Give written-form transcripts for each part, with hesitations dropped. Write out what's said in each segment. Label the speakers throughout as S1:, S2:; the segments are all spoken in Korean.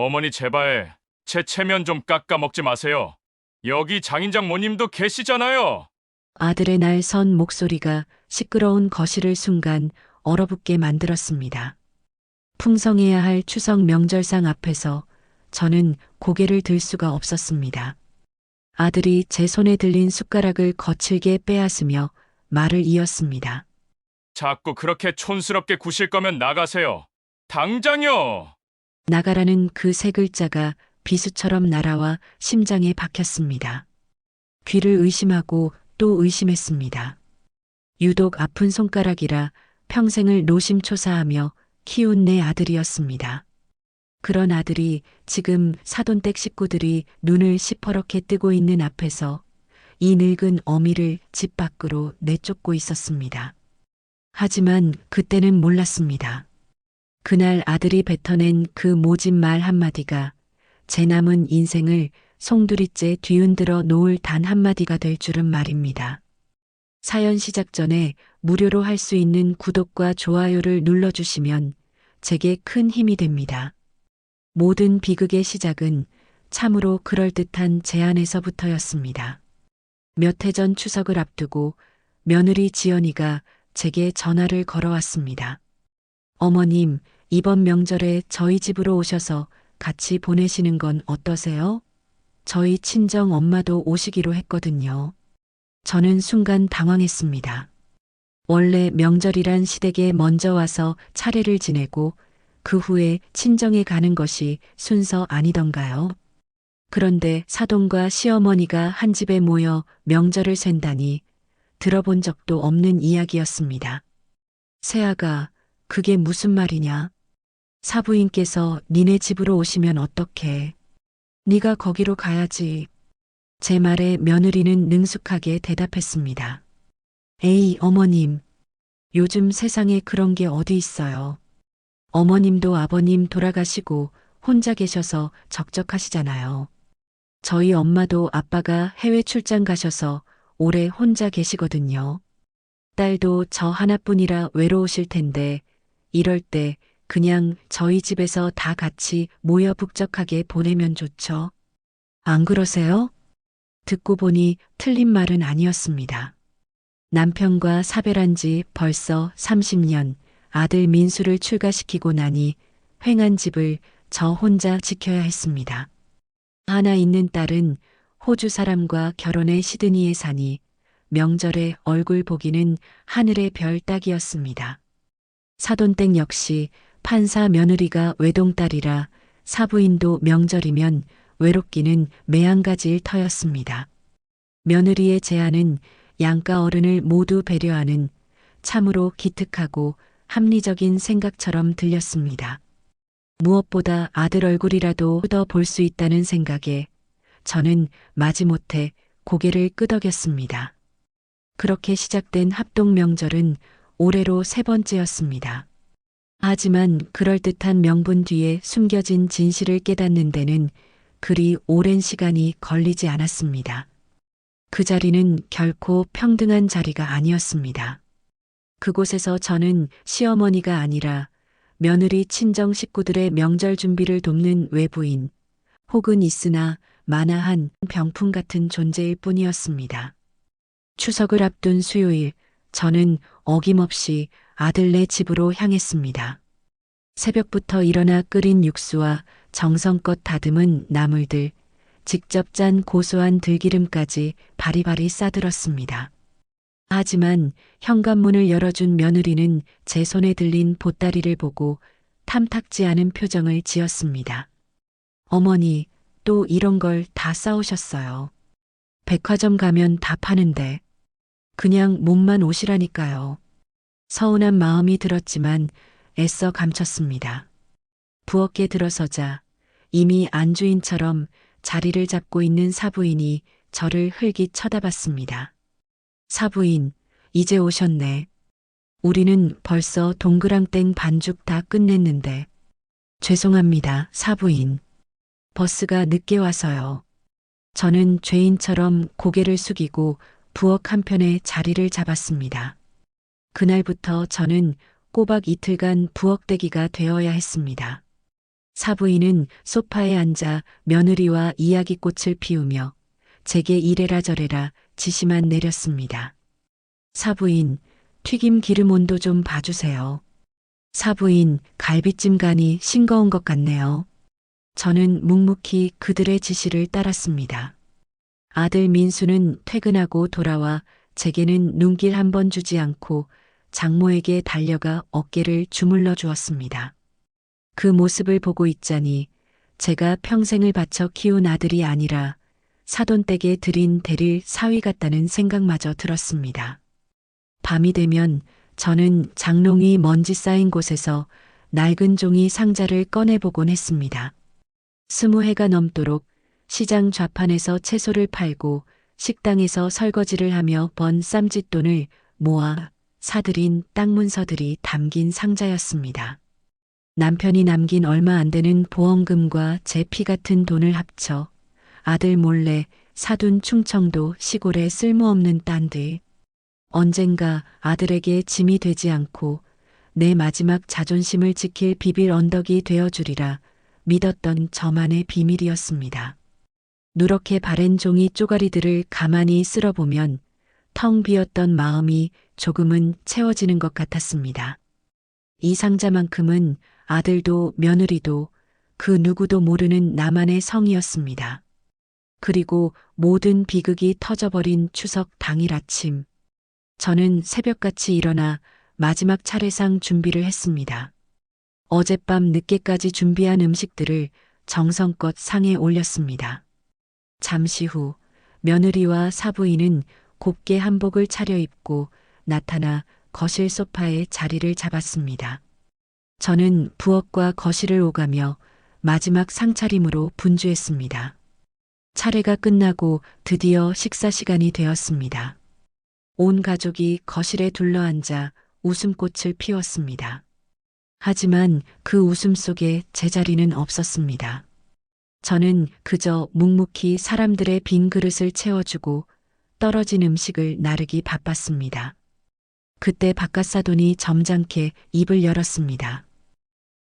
S1: 어머니 제발 제 체면 좀 깎아 먹지 마세요. 여기 장인장모님도 계시잖아요.
S2: 아들의 날선 목소리가 시끄러운 거실을 순간 얼어붙게 만들었습니다. 풍성해야 할 추석 명절상 앞에서 저는 고개를 들 수가 없었습니다. 아들이 제 손에 들린 숟가락을 거칠게 빼앗으며 말을 이었습니다.
S1: 자꾸 그렇게 촌스럽게 구실 거면 나가세요. 당장요.
S2: 나가라는 그 세 글자가 비수처럼 날아와 심장에 박혔습니다. 귀를 의심하고 또 의심했습니다. 유독 아픈 손가락이라 평생을 노심초사하며 키운 내 아들이었습니다. 그런 아들이 지금 사돈댁 식구들이 눈을 시퍼렇게 뜨고 있는 앞에서 이 늙은 어미를 집 밖으로 내쫓고 있었습니다. 하지만 그때는 몰랐습니다. 그날 아들이 뱉어낸 그 모진 말 한마디가 제 남은 인생을 송두리째 뒤흔들어 놓을 단 한마디가 될 줄은 말입니다. 사연 시작 전에 무료로 할 수 있는 구독과 좋아요를 눌러주시면 제게 큰 힘이 됩니다. 모든 비극의 시작은 참으로 그럴듯한 제안에서부터였습니다. 몇 해 전 추석을 앞두고 며느리 지연이가 제게 전화를 걸어왔습니다. 어머님, 이번 명절에 저희 집으로 오셔서 같이 보내시는 건 어떠세요? 저희 친정 엄마도 오시기로 했거든요. 저는 순간 당황했습니다. 원래 명절이란 시댁에 먼저 와서 차례를 지내고 그 후에 친정에 가는 것이 순서 아니던가요? 그런데 사돈과 시어머니가 한 집에 모여 명절을 샌다니 들어본 적도 없는 이야기였습니다. 새아가, 그게 무슨 말이냐? 사부인께서 니네 집으로 오시면 어떡해? 네가 거기로 가야지. 제 말에 며느리는 능숙하게 대답했습니다. 에이, 어머님. 요즘 세상에 그런 게 어디 있어요. 어머님도 아버님 돌아가시고 혼자 계셔서 적적하시잖아요. 저희 엄마도 아빠가 해외 출장 가셔서 오래 혼자 계시거든요. 딸도 저 하나뿐이라 외로우실 텐데 이럴 때 그냥 저희 집에서 다 같이 모여 북적하게 보내면 좋죠. 안 그러세요? 듣고 보니 틀린 말은 아니었습니다. 남편과 사별한 지 벌써 30년, 아들 민수를 출가시키고 나니 횡한 집을 저 혼자 지켜야 했습니다. 하나 있는 딸은 호주 사람과 결혼해 시드니에 사니 명절에 얼굴 보기는 하늘의 별 따기였습니다. 사돈댁 역시 판사 며느리가 외동딸이라 사부인도 명절이면 외롭기는 매한가지일 터였습니다. 며느리의 제안은 양가 어른을 모두 배려하는 참으로 기특하고 합리적인 생각처럼 들렸습니다. 무엇보다 아들 얼굴이라도 더 볼 수 있다는 생각에 저는 마지못해 고개를 끄덕였습니다. 그렇게 시작된 합동 명절은 올해로 세 번째였습니다. 하지만 그럴듯한 명분 뒤에 숨겨진 진실을 깨닫는 데는 그리 오랜 시간이 걸리지 않았습니다. 그 자리는 결코 평등한 자리가 아니었습니다. 그곳에서 저는 시어머니가 아니라 며느리 친정 식구들의 명절 준비를 돕는 외부인, 혹은 있으나 마나한 병풍 같은 존재일 뿐이었습니다. 추석을 앞둔 수요일, 저는 어김없이 아들네 집으로 향했습니다. 새벽부터 일어나 끓인 육수와 정성껏 다듬은 나물들, 직접 짠 고소한 들기름까지 바리바리 싸들었습니다. 하지만 현관문을 열어준 며느리는 제 손에 들린 보따리를 보고 탐탁지 않은 표정을 지었습니다. 어머니, 또 이런 걸 다 싸오셨어요. 백화점 가면 다 파는데 그냥 몸만 오시라니까요. 서운한 마음이 들었지만 애써 감췄습니다. 부엌에 들어서자 이미 안주인처럼 자리를 잡고 있는 사부인이 저를 흘깃 쳐다봤습니다. 사부인, 이제 오셨네. 우리는 벌써 동그랑땡 반죽 다 끝냈는데. 죄송합니다, 사부인. 버스가 늦게 와서요. 저는 죄인처럼 고개를 숙이고 부엌 한편에 자리를 잡았습니다. 그날부터 저는 꼬박 이틀간 부엌대기가 되어야 했습니다. 사부인은 소파에 앉아 며느리와 이야기꽃을 피우며 제게 이래라 저래라 지시만 내렸습니다. 사부인, 튀김 기름 온도 좀 봐주세요. 사부인, 갈비찜 간이 싱거운 것 같네요. 저는 묵묵히 그들의 지시를 따랐습니다. 아들 민수는 퇴근하고 돌아와 제게는 눈길 한 번 주지 않고 장모에게 달려가 어깨를 주물러 주었습니다. 그 모습을 보고 있자니 제가 평생을 바쳐 키운 아들이 아니라 사돈댁에 들인 대릴 사위 같다는 생각마저 들었습니다. 밤이 되면 저는 장롱이 먼지 쌓인 곳에서 낡은 종이 상자를 꺼내보곤 했습니다. 20해가 넘도록 시장 좌판에서 채소를 팔고 식당에서 설거지를 하며 번 쌈짓돈을 모아 사들인 땅 문서들이 담긴 상자였습니다. 남편이 남긴 얼마 안 되는 보험금과 제 피 같은 돈을 합쳐 아들 몰래 사둔 충청도 시골의 쓸모없는 딴들. 언젠가 아들에게 짐이 되지 않고 내 마지막 자존심을 지킬 비빌 언덕이 되어주리라 믿었던 저만의 비밀이었습니다. 누렇게 바랜 종이 쪼가리들을 가만히 쓸어보면 텅 비었던 마음이 조금은 채워지는 것 같았습니다. 이 상자만큼은 아들도 며느리도 그 누구도 모르는 나만의 성이었습니다. 그리고 모든 비극이 터져버린 추석 당일 아침, 저는 새벽같이 일어나 마지막 차례상 준비를 했습니다. 어젯밤 늦게까지 준비한 음식들을 정성껏 상에 올렸습니다. 잠시 후 며느리와 사부인은 곱게 한복을 차려입고 나타나 거실 소파에 자리를 잡았습니다. 저는 부엌과 거실을 오가며 마지막 상차림으로 분주했습니다. 차례가 끝나고 드디어 식사 시간이 되었습니다. 온 가족이 거실에 둘러앉아 웃음꽃을 피웠습니다. 하지만 그 웃음 속에 제 자리는 없었습니다. 저는 그저 묵묵히 사람들의 빈 그릇을 채워주고 떨어진 음식을 나르기 바빴습니다. 그때 바깥사돈이 점잖게 입을 열었습니다.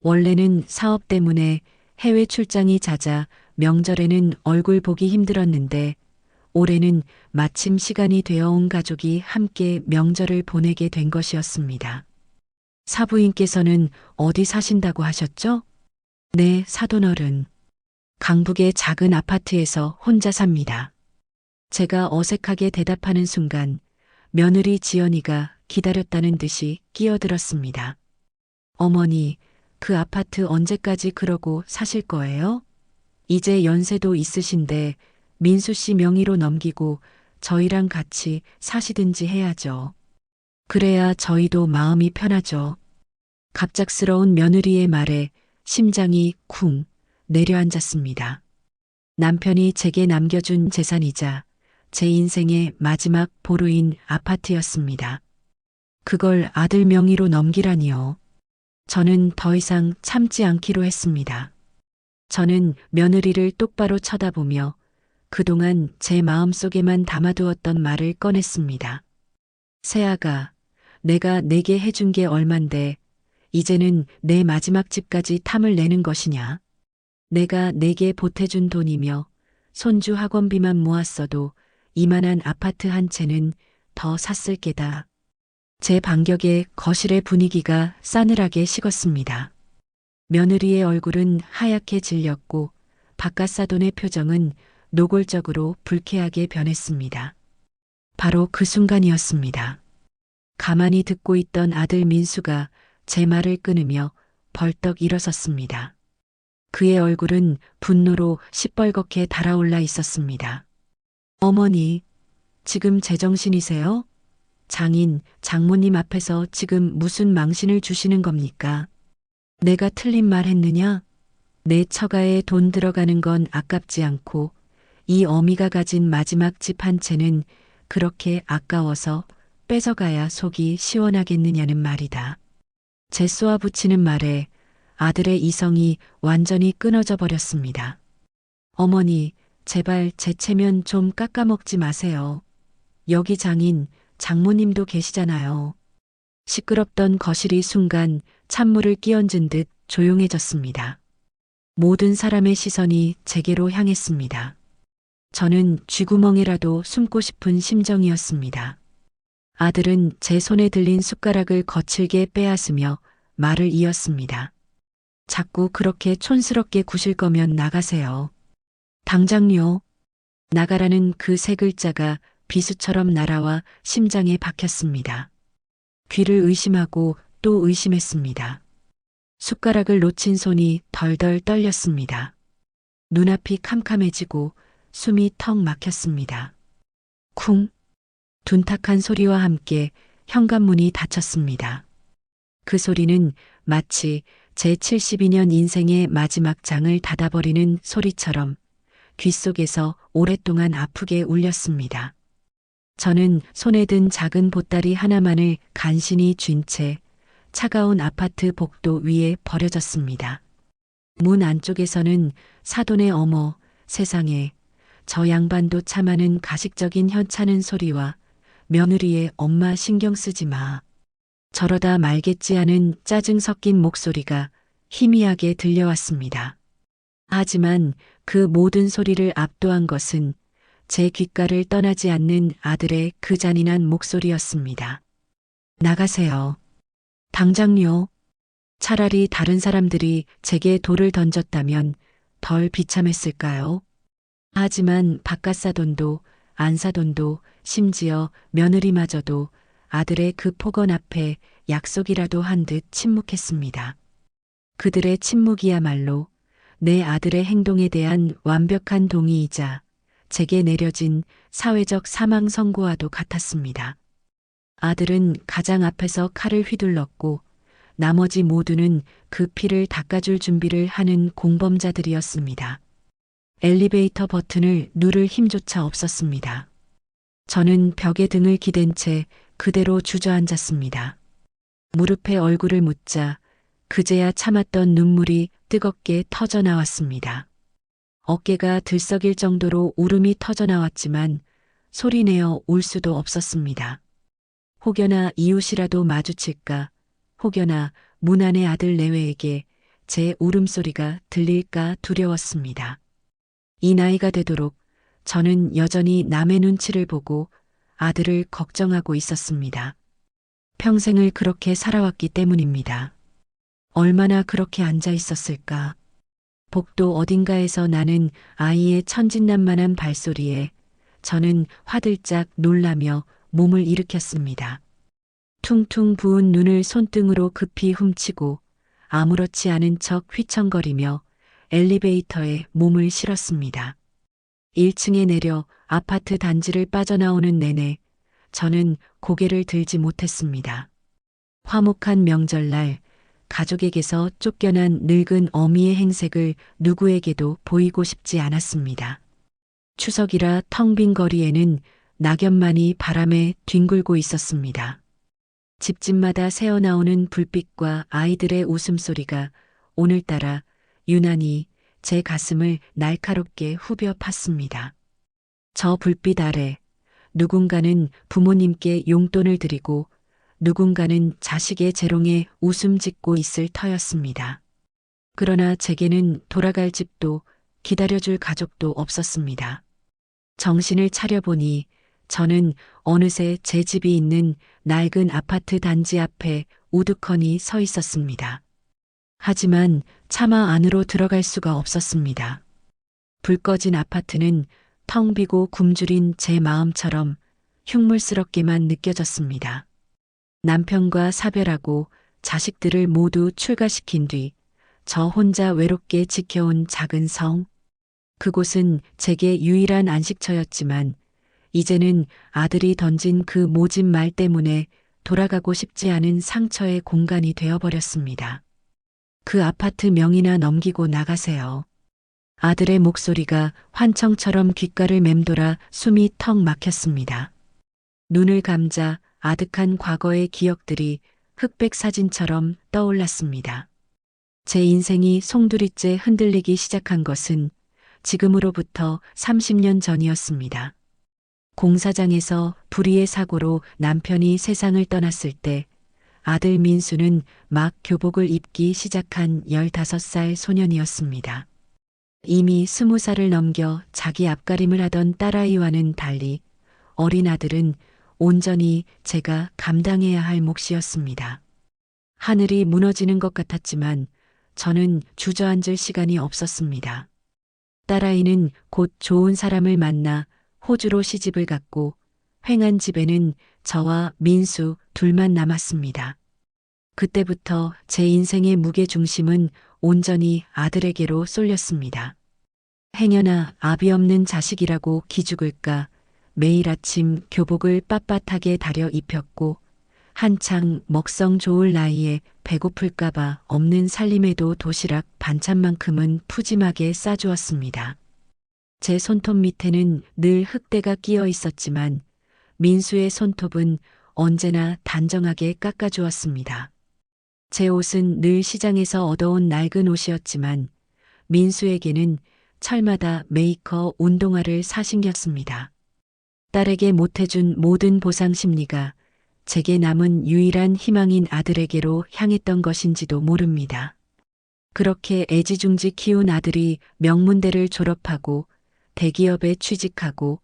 S2: 원래는 사업 때문에 해외 출장이 잦아 명절에는 얼굴 보기 힘들었는데 올해는 마침 시간이 되어 온 가족이 함께 명절을 보내게 된 것이었습니다. 사부인께서는 어디 사신다고 하셨죠? 네, 사돈어른. 강북의 작은 아파트에서 혼자 삽니다. 제가 어색하게 대답하는 순간 며느리 지연이가 기다렸다는 듯이 끼어들었습니다. 어머니, 그 아파트 언제까지 그러고 사실 거예요? 이제 연세도 있으신데 민수 씨 명의로 넘기고 저희랑 같이 사시든지 해야죠. 그래야 저희도 마음이 편하죠. 갑작스러운 며느리의 말에 심장이 쿵 내려앉았습니다. 남편이 제게 남겨준 재산이자 제 인생의 마지막 보루인 아파트였습니다. 그걸 아들 명의로 넘기라니요. 저는 더 이상 참지 않기로 했습니다. 저는 며느리를 똑바로 쳐다보며 그동안 제 마음속에만 담아두었던 말을 꺼냈습니다. 새아가, 내가 내게 해준 게 얼만데 이제는 내 마지막 집까지 탐을 내는 것이냐? 내가 내게 보태준 돈이며 손주 학원비만 모았어도 이만한 아파트 한 채는 더 샀을 게다. 제 반격에 거실의 분위기가 싸늘하게 식었습니다. 며느리의 얼굴은 하얗게 질렸고 바깥사돈의 표정은 노골적으로 불쾌하게 변했습니다. 바로 그 순간이었습니다. 가만히 듣고 있던 아들 민수가 제 말을 끊으며 벌떡 일어섰습니다. 그의 얼굴은 분노로 시뻘겋게 달아올라 있었습니다. 어머니, 지금 제정신이세요? 장인, 장모님 앞에서 지금 무슨 망신을 주시는 겁니까? 내가 틀린 말 했느냐? 내 처가에 돈 들어가는 건 아깝지 않고 이 어미가 가진 마지막 집 한 채는 그렇게 아까워서 뺏어가야 속이 시원하겠느냐는 말이다. 제 쏘아붙이는 말에 아들의 이성이 완전히 끊어져 버렸습니다. 어머니, 제발 제 체면 좀 깎아먹지 마세요. 여기 장인, 장모님도 계시잖아요. 시끄럽던 거실이 순간 찬물을 끼얹은 듯 조용해졌습니다. 모든 사람의 시선이 제게로 향했습니다. 저는 쥐구멍이라도 숨고 싶은 심정이었습니다. 아들은 제 손에 들린 숟가락을 거칠게 빼앗으며 말을 이었습니다. 자꾸 그렇게 촌스럽게 구실 거면 나가세요. 당장요. 나가라는 그 세 글자가 비수처럼 날아와 심장에 박혔습니다. 귀를 의심하고 또 의심했습니다. 숟가락을 놓친 손이 덜덜 떨렸습니다. 눈앞이 캄캄해지고 숨이 턱 막혔습니다. 쿵! 둔탁한 소리와 함께 현관문이 닫혔습니다. 그 소리는 마치 제 72년 인생의 마지막 장을 닫아버리는 소리처럼 귓속에서 오랫동안 아프게 울렸습니다. 저는 손에 든 작은 보따리 하나만을 간신히 쥔 채 차가운 아파트 복도 위에 버려졌습니다. 문 안쪽에서는 사돈의 어머, 세상에, 저 양반도 참하는 가식적인 현차는 소리와 며느리의 엄마 신경 쓰지 마. 저러다 말겠지 하는 짜증 섞인 목소리가 희미하게 들려왔습니다. 하지만 그 모든 소리를 압도한 것은 제 귓가를 떠나지 않는 아들의 그 잔인한 목소리였습니다. 나가세요. 당장요. 차라리 다른 사람들이 제게 돌을 던졌다면 덜 비참했을까요? 하지만 바깥 사돈도 안사돈도 심지어 며느리마저도 아들의 그 폭언 앞에 약속이라도 한 듯 침묵했습니다. 그들의 침묵이야말로 내 아들의 행동에 대한 완벽한 동의이자 제게 내려진 사회적 사망 선고와도 같았습니다. 아들은 가장 앞에서 칼을 휘둘렀고 나머지 모두는 그 피를 닦아줄 준비를 하는 공범자들이었습니다. 엘리베이터 버튼을 누를 힘조차 없었습니다. 저는 벽에 등을 기댄 채 그대로 주저앉았습니다. 무릎에 얼굴을 묻자 그제야 참았던 눈물이 뜨겁게 터져나왔습니다. 어깨가 들썩일 정도로 울음이 터져나왔지만 소리내어 울 수도 없었습니다. 혹여나 이웃이라도 마주칠까, 혹여나 문 안의 아들 내외에게 제 울음소리가 들릴까 두려웠습니다. 이 나이가 되도록 저는 여전히 남의 눈치를 보고 아들을 걱정하고 있었습니다. 평생을 그렇게 살아왔기 때문입니다. 얼마나 그렇게 앉아 있었을까. 복도 어딘가에서 나는 아이의 천진난만한 발소리에 저는 화들짝 놀라며 몸을 일으켰습니다. 퉁퉁 부은 눈을 손등으로 급히 훔치고 아무렇지 않은 척 휘청거리며 엘리베이터에 몸을 실었습니다. 1층에 내려 아파트 단지를 빠져나오는 내내 저는 고개를 들지 못했습니다. 화목한 명절날 가족에게서 쫓겨난 늙은 어미의 행색을 누구에게도 보이고 싶지 않았습니다. 추석이라 텅 빈 거리에는 낙엽만이 바람에 뒹굴고 있었습니다. 집집마다 새어나오는 불빛과 아이들의 웃음소리가 오늘따라 유난히 제 가슴을 날카롭게 후벼 팠습니다. 저 불빛 아래 누군가는 부모님께 용돈을 드리고 누군가는 자식의 재롱에 웃음 짓고 있을 터였습니다. 그러나 제게는 돌아갈 집도 기다려줄 가족도 없었습니다. 정신을 차려보니 저는 어느새 제 집이 있는 낡은 아파트 단지 앞에 우두커니 서 있었습니다. 하지만 차마 안으로 들어갈 수가 없었습니다. 불 꺼진 아파트는 텅 비고 굶주린 제 마음처럼 흉물스럽게만 느껴졌습니다. 남편과 사별하고 자식들을 모두 출가시킨 뒤 저 혼자 외롭게 지켜온 작은 성. 그곳은 제게 유일한 안식처였지만 이제는 아들이 던진 그 모진 말 때문에 돌아가고 싶지 않은 상처의 공간이 되어버렸습니다. 그 아파트 명의나 넘기고 나가세요. 아들의 목소리가 환청처럼 귓가를 맴돌아 숨이 턱 막혔습니다. 눈을 감자 아득한 과거의 기억들이 흑백 사진처럼 떠올랐습니다. 제 인생이 송두리째 흔들리기 시작한 것은 지금으로부터 30년 전이었습니다. 공사장에서 불의의 사고로 남편이 세상을 떠났을 때 아들 민수는 막 교복을 입기 시작한 15살 소년이었습니다. 이미 20살을 넘겨 자기 앞가림을 하던 딸아이와는 달리 어린 아들은 온전히 제가 감당해야 할 몫이었습니다. 하늘이 무너지는 것 같았지만 저는 주저앉을 시간이 없었습니다. 딸아이는 곧 좋은 사람을 만나 호주로 시집을 갔고 횡한 집에는 저와 민수 둘만 남았습니다. 그때부터 제 인생의 무게중심은 온전히 아들에게로 쏠렸습니다. 행여나 아비 없는 자식이라고 기죽을까 매일 아침 교복을 빳빳하게 다려 입혔고 한창 먹성 좋을 나이에 배고플까봐 없는 살림에도 도시락 반찬만큼은 푸짐하게 싸주었습니다. 제 손톱 밑에는 늘 흙대가 끼어 있었지만 민수의 손톱은 언제나 단정하게 깎아주었습니다. 제 옷은 늘 시장에서 얻어온 낡은 옷이었지만 민수에게는 철마다 메이커 운동화를 사신겼습니다. 딸에게 못해준 모든 보상 심리가 제게 남은 유일한 희망인 아들에게로 향했던 것인지도 모릅니다. 그렇게 애지중지 키운 아들이 명문대를 졸업하고 대기업에 취직하고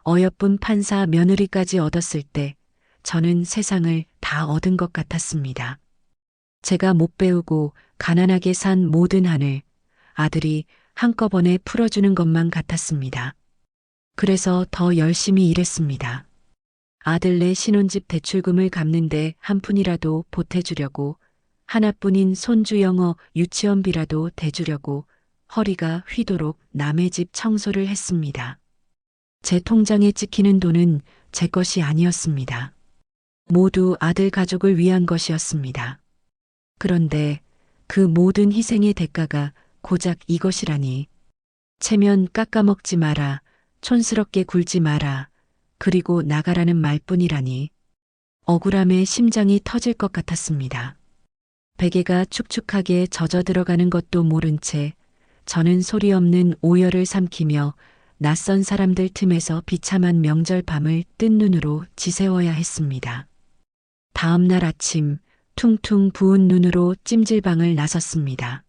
S2: 어여쁜 판사 며느리까지 얻었을 때 저는 세상을 다 얻은 것 같았습니다. 제가 못 배우고 가난하게 산 모든 한을 아들이 한꺼번에 풀어주는 것만 같았습니다. 그래서 더 열심히 일했습니다. 아들네 신혼집 대출금을 갚는데 한 푼이라도 보태주려고 하나뿐인 손주 영어 유치원비라도 대주려고 허리가 휘도록 남의 집 청소를 했습니다. 제 통장에 찍히는 돈은 제 것이 아니었습니다. 모두 아들 가족을 위한 것이었습니다. 그런데 그 모든 희생의 대가가 고작 이것이라니. 체면 깎아먹지 마라, 촌스럽게 굴지 마라, 그리고 나가라는 말뿐이라니. 억울함에 심장이 터질 것 같았습니다. 베개가 축축하게 젖어 들어가는 것도 모른 채 저는 소리 없는 오열을 삼키며 낯선 사람들 틈에서 비참한 명절 밤을 뜬 눈으로 지새워야 했습니다. 다음 날 아침 퉁퉁 부은 눈으로 찜질방을 나섰습니다.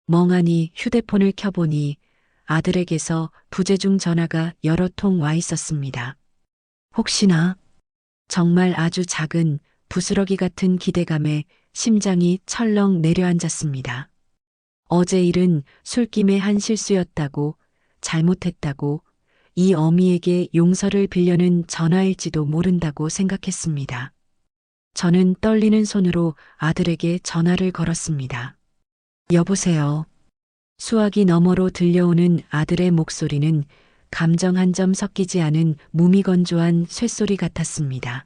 S2: 멍하니 휴대폰을 켜보니 아들에게서 부재중 전화가 여러 통 와 있었습니다. 혹시나 정말 아주 작은 부스러기 같은 기대감에 심장이 철렁 내려앉았습니다. 어제 일은 술김에 한 실수였다고, 잘못했다고, 이 어미에게 용서를 빌려는 전화일지도 모른다고 생각했습니다. 저는 떨리는 손으로 아들에게 전화를 걸었습니다. 여보세요. 수화기 너머로 들려오는 아들의 목소리는 감정 한 점 섞이지 않은 무미건조한 쇳소리 같았습니다.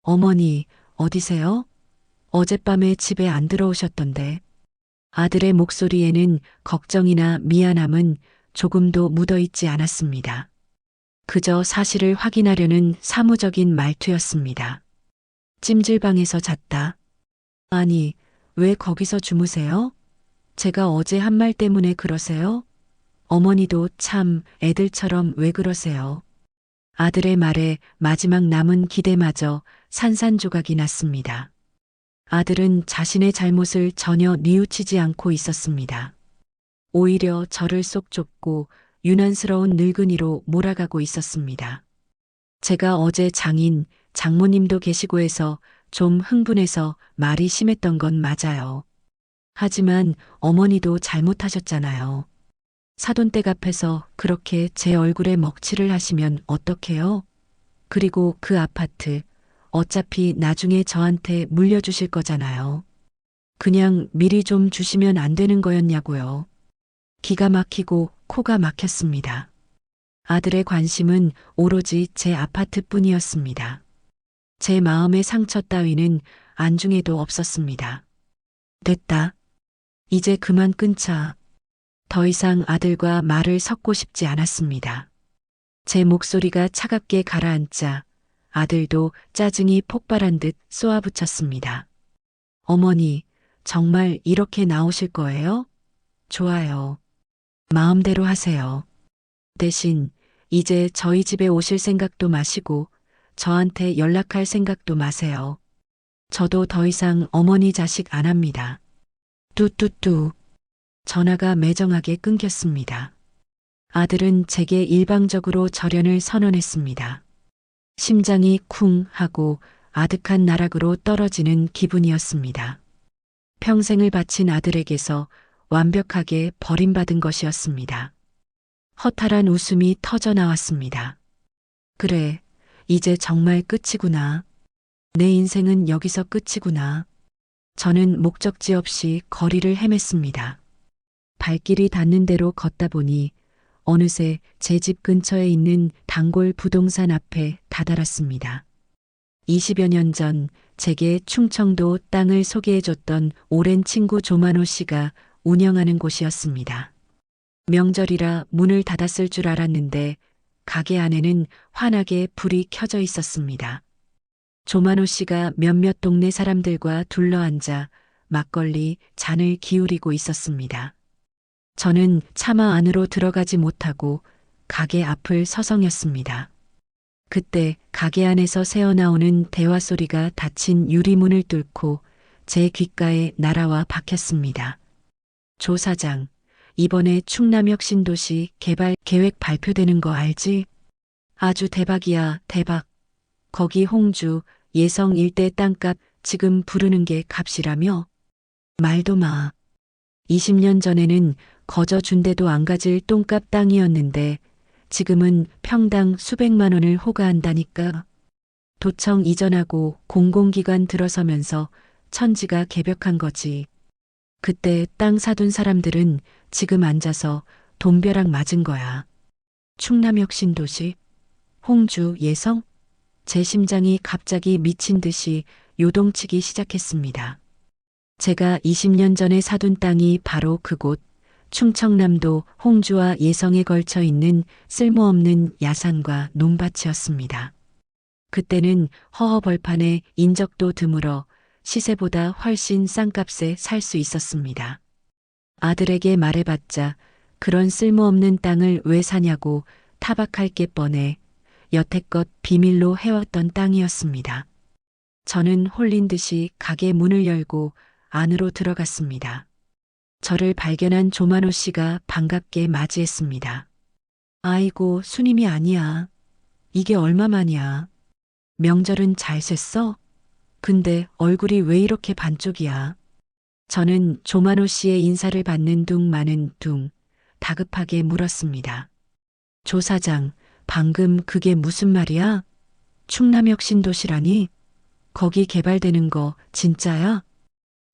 S2: 어머니, 어디세요? 어젯밤에 집에 안 들어오셨던데. 아들의 목소리에는 걱정이나 미안함은 조금도 묻어있지 않았습니다. 그저 사실을 확인하려는 사무적인 말투였습니다. 찜질방에서 잤다. 아니, 왜 거기서 주무세요? 제가 어제 한 말 때문에 그러세요? 어머니도 참 애들처럼 왜 그러세요? 아들의 말에 마지막 남은 기대마저 산산조각이 났습니다. 아들은 자신의 잘못을 전혀 뉘우치지 않고 있었습니다. 오히려 저를 쏙 좁고 유난스러운 늙은이로 몰아가고 있었습니다. 제가 어제 장모님도 계시고 해서 좀 흥분해서 말이 심했던 건 맞아요. 하지만 어머니도 잘못하셨잖아요. 사돈댁 앞에서 그렇게 제 얼굴에 먹칠을 하시면 어떡해요? 그리고 그 아파트 어차피 나중에 저한테 물려주실 거잖아요. 그냥 미리 좀 주시면 안 되는 거였냐고요. 기가 막히고 코가 막혔습니다. 아들의 관심은 오로지 제 아파트뿐이었습니다. 제 마음의 상처 따위는 안중에도 없었습니다. 됐다. 이제 그만 끊자. 더 이상 아들과 말을 섞고 싶지 않았습니다. 제 목소리가 차갑게 가라앉자 아들도 짜증이 폭발한 듯 쏘아붙였습니다. 어머니, 정말 이렇게 나오실 거예요? 좋아요. 마음대로 하세요. 대신 이제 저희 집에 오실 생각도 마시고 저한테 연락할 생각도 마세요. 저도 더 이상 어머니 자식 안 합니다. 뚜뚜뚜. 전화가 매정하게 끊겼습니다. 아들은 제게 일방적으로 절연을 선언했습니다. 심장이 쿵 하고 아득한 나락으로 떨어지는 기분이었습니다. 평생을 바친 아들에게서 완벽하게 버림받은 것이었습니다. 허탈한 웃음이 터져 나왔습니다. 그래, 이제 정말 끝이구나. 내 인생은 여기서 끝이구나. 저는 목적지 없이 거리를 헤맸습니다. 발길이 닿는 대로 걷다 보니 어느새 제 집 근처에 있는 단골 부동산 앞에 다다랐습니다. 20여 년 전 제게 충청도 땅을 소개해줬던 오랜 친구 조만호 씨가 운영하는 곳이었습니다. 명절이라 문을 닫았을 줄 알았는데 가게 안에는 환하게 불이 켜져 있었습니다. 조만호 씨가 몇몇 동네 사람들과 둘러앉아 막걸리 잔을 기울이고 있었습니다. 저는 차마 안으로 들어가지 못하고 가게 앞을 서성였습니다. 그때 가게 안에서 새어나오는 대화 소리가 닫힌 유리문을 뚫고 제 귓가에 날아와 박혔습니다. 조 사장, 이번에 충남역 신도시 개발 계획 발표되는 거 알지? 아주 대박이야, 대박. 거기 홍주, 예성 일대 땅값 지금 부르는 게 값이라며? 말도 마. 20년 전에는 거저 준 데도 안 가질 똥값 땅이었는데 지금은 평당 수백만 원을 호가한다니까. 도청 이전하고 공공기관 들어서면서 천지가 개벽한 거지. 그때 땅 사둔 사람들은 지금 앉아서 돈벼락 맞은 거야. 충남역 신도시, 홍주, 예성? 제 심장이 갑자기 미친 듯이 요동치기 시작했습니다. 제가 20년 전에 사둔 땅이 바로 그곳, 충청남도 홍주와 예성에 걸쳐 있는 쓸모없는 야산과 논밭이었습니다. 그때는 허허벌판에 인적도 드물어 시세보다 훨씬 싼 값에 살 수 있었습니다. 아들에게 말해봤자 그런 쓸모없는 땅을 왜 사냐고 타박할 게 뻔해 여태껏 비밀로 해왔던 땅이었습니다. 저는 홀린 듯이 가게 문을 열고 안으로 들어갔습니다. 저를 발견한 조만호 씨가 반갑게 맞이했습니다. 아이고, 수님이 아니야. 이게 얼마만이야. 명절은 잘 샜어? 근데 얼굴이 왜 이렇게 반쪽이야? 저는 조만호 씨의 인사를 받는 둥 마는 둥 다급하게 물었습니다. 조 사장, 방금 그게 무슨 말이야? 충남역 신도시라니? 거기 개발되는 거 진짜야?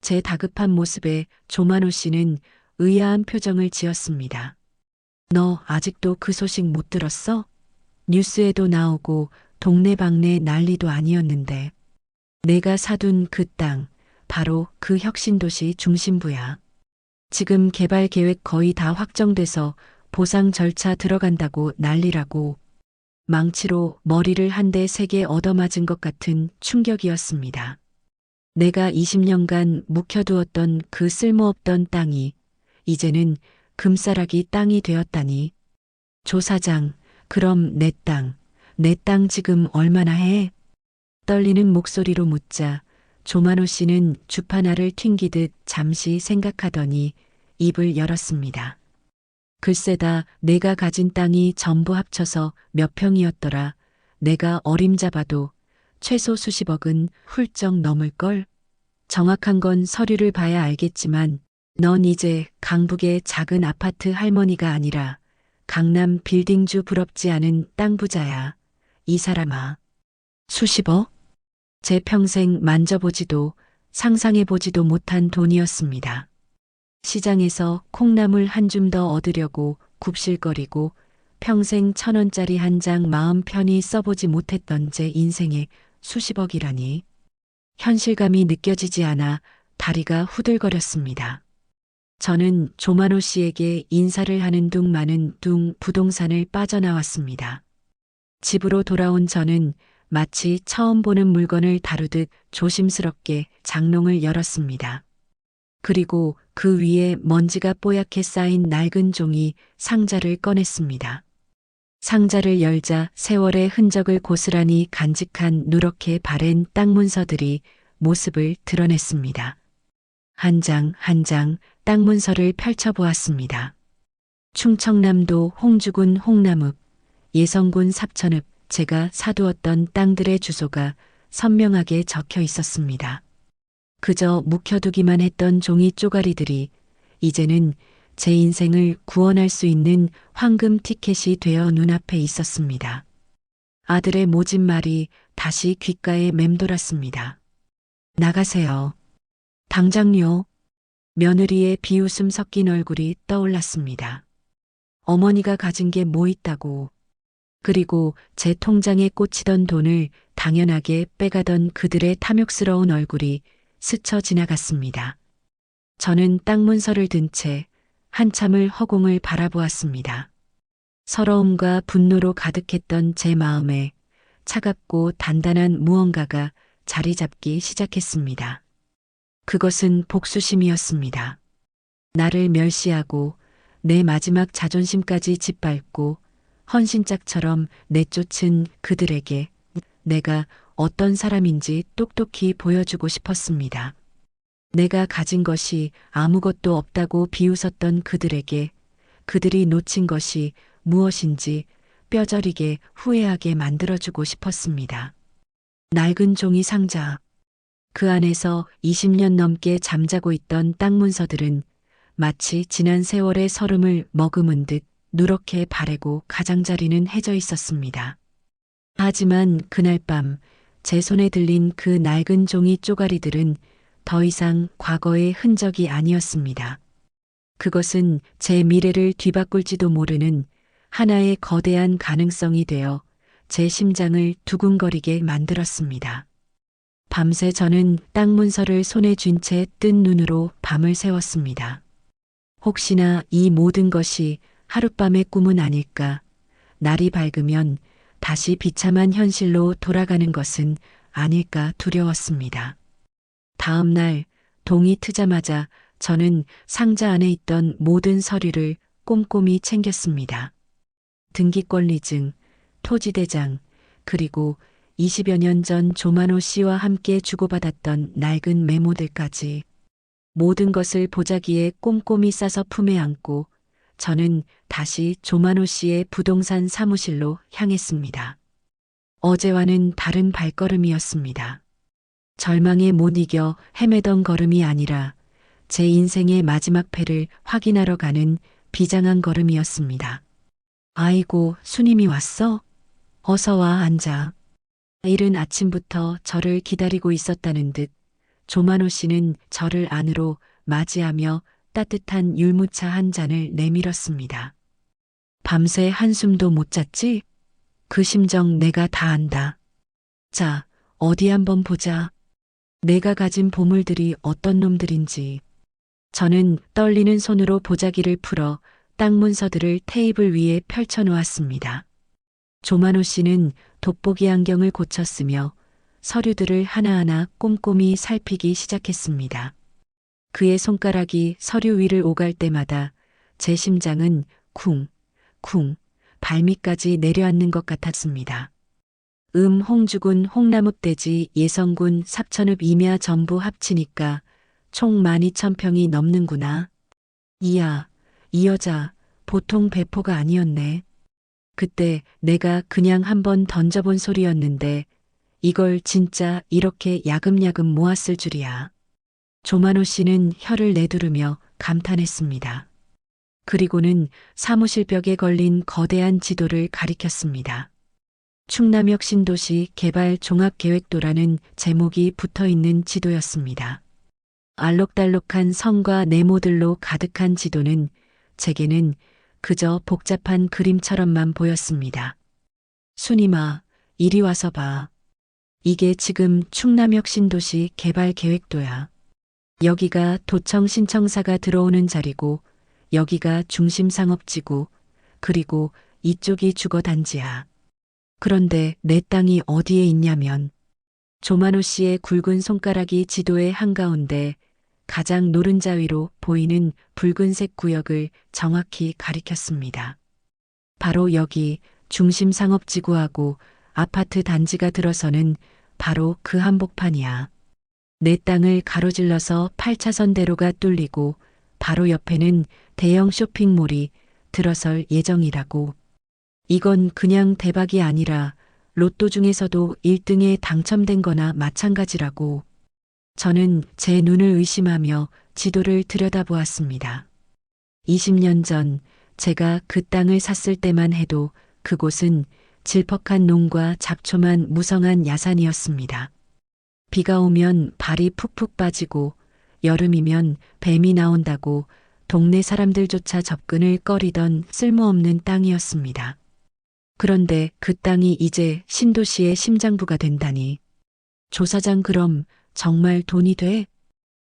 S2: 제 다급한 모습에 조만호 씨는 의아한 표정을 지었습니다. 너 아직도 그 소식 못 들었어? 뉴스에도 나오고 동네방네 난리도 아니었는데. 내가 사둔 그 땅, 바로 그 혁신도시 중심부야. 지금 개발 계획 거의 다 확정돼서 보상 절차 들어간다고 난리라고. 망치로 머리를 한 대 세게 얻어맞은 것 같은 충격이었습니다. 내가 20년간 묵혀두었던 그 쓸모없던 땅이 이제는 금싸라기 땅이 되었다니. 조 사장, 그럼 내 땅 지금 얼마나 해? 떨리는 목소리로 묻자 조만호 씨는 주파나를 튕기듯 잠시 생각하더니 입을 열었습니다. 글쎄다, 내가 가진 땅이 전부 합쳐서 몇 평이었더라. 내가 어림잡아도 최소 수십억은 훌쩍 넘을걸? 정확한 건 서류를 봐야 알겠지만 넌 이제 강북의 작은 아파트 할머니가 아니라 강남 빌딩주 부럽지 않은 땅 부자야. 이 사람아. 수십억? 제 평생 만져보지도 상상해보지도 못한 돈이었습니다. 시장에서 콩나물 한 줌 더 얻으려고 굽실거리고 평생 1,000원짜리 한 장 마음 편히 써보지 못했던 제 인생에 수십억이라니. 현실감이 느껴지지 않아 다리가 후들거렸습니다. 저는 조만호 씨에게 인사를 하는 둥 마는 둥 부동산을 빠져나왔습니다. 집으로 돌아온 저는 마치 처음 보는 물건을 다루듯 조심스럽게 장롱을 열었습니다. 그리고 그 위에 먼지가 뽀얗게 쌓인 낡은 종이 상자를 꺼냈습니다. 상자를 열자 세월의 흔적을 고스란히 간직한 누렇게 바랜 땅 문서들이 모습을 드러냈습니다. 한 장 한 장 땅 문서를 펼쳐보았습니다. 충청남도 홍주군 홍남읍, 예성군 삽천읍, 제가 사두었던 땅들의 주소가 선명하게 적혀 있었습니다. 그저 묵혀두기만 했던 종이 쪼가리들이 이제는 제 인생을 구원할 수 있는 황금 티켓이 되어 눈앞에 있었습니다. 아들의 모진 말이 다시 귓가에 맴돌았습니다. 나가세요. 당장요. 며느리의 비웃음 섞인 얼굴이 떠올랐습니다. 어머니가 가진 게 뭐 있다고. 그리고 제 통장에 꽂히던 돈을 당연하게 빼가던 그들의 탐욕스러운 얼굴이 스쳐 지나갔습니다. 저는 땅 문서를 든 채 한참을 허공을 바라보았습니다. 서러움과 분노로 가득했던 제 마음에 차갑고 단단한 무언가가 자리 잡기 시작했습니다. 그것은 복수심이었습니다. 나를 멸시하고 내 마지막 자존심까지 짓밟고 헌신짝처럼 내쫓은 그들에게 내가 어떤 사람인지 똑똑히 보여주고 싶었습니다. 내가 가진 것이 아무것도 없다고 비웃었던 그들에게 그들이 놓친 것이 무엇인지 뼈저리게 후회하게 만들어주고 싶었습니다. 낡은 종이 상자. 그 안에서 20년 넘게 잠자고 있던 땅 문서들은 마치 지난 세월의 서름을 머금은 듯 누렇게 바래고 가장자리는 해져 있었습니다. 하지만 그날 밤 제 손에 들린 그 낡은 종이 쪼가리들은 더 이상 과거의 흔적이 아니었습니다. 그것은 제 미래를 뒤바꿀지도 모르는 하나의 거대한 가능성이 되어 제 심장을 두근거리게 만들었습니다. 밤새 저는 땅 문서를 손에 쥔 채 뜬 눈으로 밤을 새웠습니다. 혹시나 이 모든 것이 하룻밤의 꿈은 아닐까. 날이 밝으면 다시 비참한 현실로 돌아가는 것은 아닐까 두려웠습니다. 다음 날 동이 트자마자 저는 상자 안에 있던 모든 서류를 꼼꼼히 챙겼습니다. 등기권리증, 토지대장, 그리고 20여 년 전 조만호 씨와 함께 주고받았던 낡은 메모들까지 모든 것을 보자기에 꼼꼼히 싸서 품에 안고 저는 다시 조만호 씨의 부동산 사무실로 향했습니다. 어제와는 다른 발걸음이었습니다. 절망에 못 이겨 헤매던 걸음이 아니라 제 인생의 마지막 패를 확인하러 가는 비장한 걸음이었습니다. 아이고, 수님이 왔어? 어서 와 앉아. 이른 아침부터 저를 기다리고 있었다는 듯 조만호 씨는 저를 안으로 맞이하며 따뜻한 율무차 한 잔을 내밀었습니다. 밤새 한숨도 못 잤지? 그 심정 내가 다 안다. 자, 어디 한번 보자. 내가 가진 보물들이 어떤 놈들인지. 저는 떨리는 손으로 보자기를 풀어 땅 문서들을 테이블 위에 펼쳐 놓았습니다. 조만호 씨는 돋보기 안경을 고쳤으며 서류들을 하나하나 꼼꼼히 살피기 시작했습니다. 그의 손가락이 서류 위를 오갈 때마다 제 심장은 쿵, 쿵, 발밑까지 내려앉는 것 같았습니다. 홍주군 홍남읍대지 예성군 삽천읍 임야 전부 합치니까 총 12,000평이 넘는구나. 이야, 이 여자 보통 배포가 아니었네. 그때 내가 그냥 한번 던져본 소리였는데 이걸 진짜 이렇게 야금야금 모았을 줄이야. 조만호 씨는 혀를 내두르며 감탄했습니다. 그리고는 사무실 벽에 걸린 거대한 지도를 가리켰습니다. 충남역 신도시 개발 종합계획도라는 제목이 붙어있는 지도였습니다. 알록달록한 선과 네모들로 가득한 지도는 제게는 그저 복잡한 그림처럼만 보였습니다. 순임아, 이리 와서 봐. 이게 지금 충남역 신도시 개발 계획도야. 여기가 도청 신청사가 들어오는 자리고 여기가 중심 상업지구 그리고 이쪽이 주거단지야. 그런데 내 땅이 어디에 있냐면 조만호 씨의 굵은 손가락이 지도의 한가운데 가장 노른자 위로 보이는 붉은색 구역을 정확히 가리켰습니다. 바로 여기 중심 상업지구하고 아파트 단지가 들어서는 바로 그 한복판이야. 내 땅을 가로질러서 8차선 대로가 뚫리고 바로 옆에는 대형 쇼핑몰이 들어설 예정이라고. 이건 그냥 대박이 아니라 로또 중에서도 1등에 당첨된 거나 마찬가지라고. 저는 제 눈을 의심하며 지도를 들여다보았습니다. 20년 전 제가 그 땅을 샀을 때만 해도 그곳은 질퍽한 농과 잡초만 무성한 야산이었습니다. 비가 오면 발이 푹푹 빠지고 여름이면 뱀이 나온다고 동네 사람들조차 접근을 꺼리던 쓸모없는 땅이었습니다. 그런데 그 땅이 이제 신도시의 심장부가 된다니. 조 사장 그럼 정말 돈이 돼?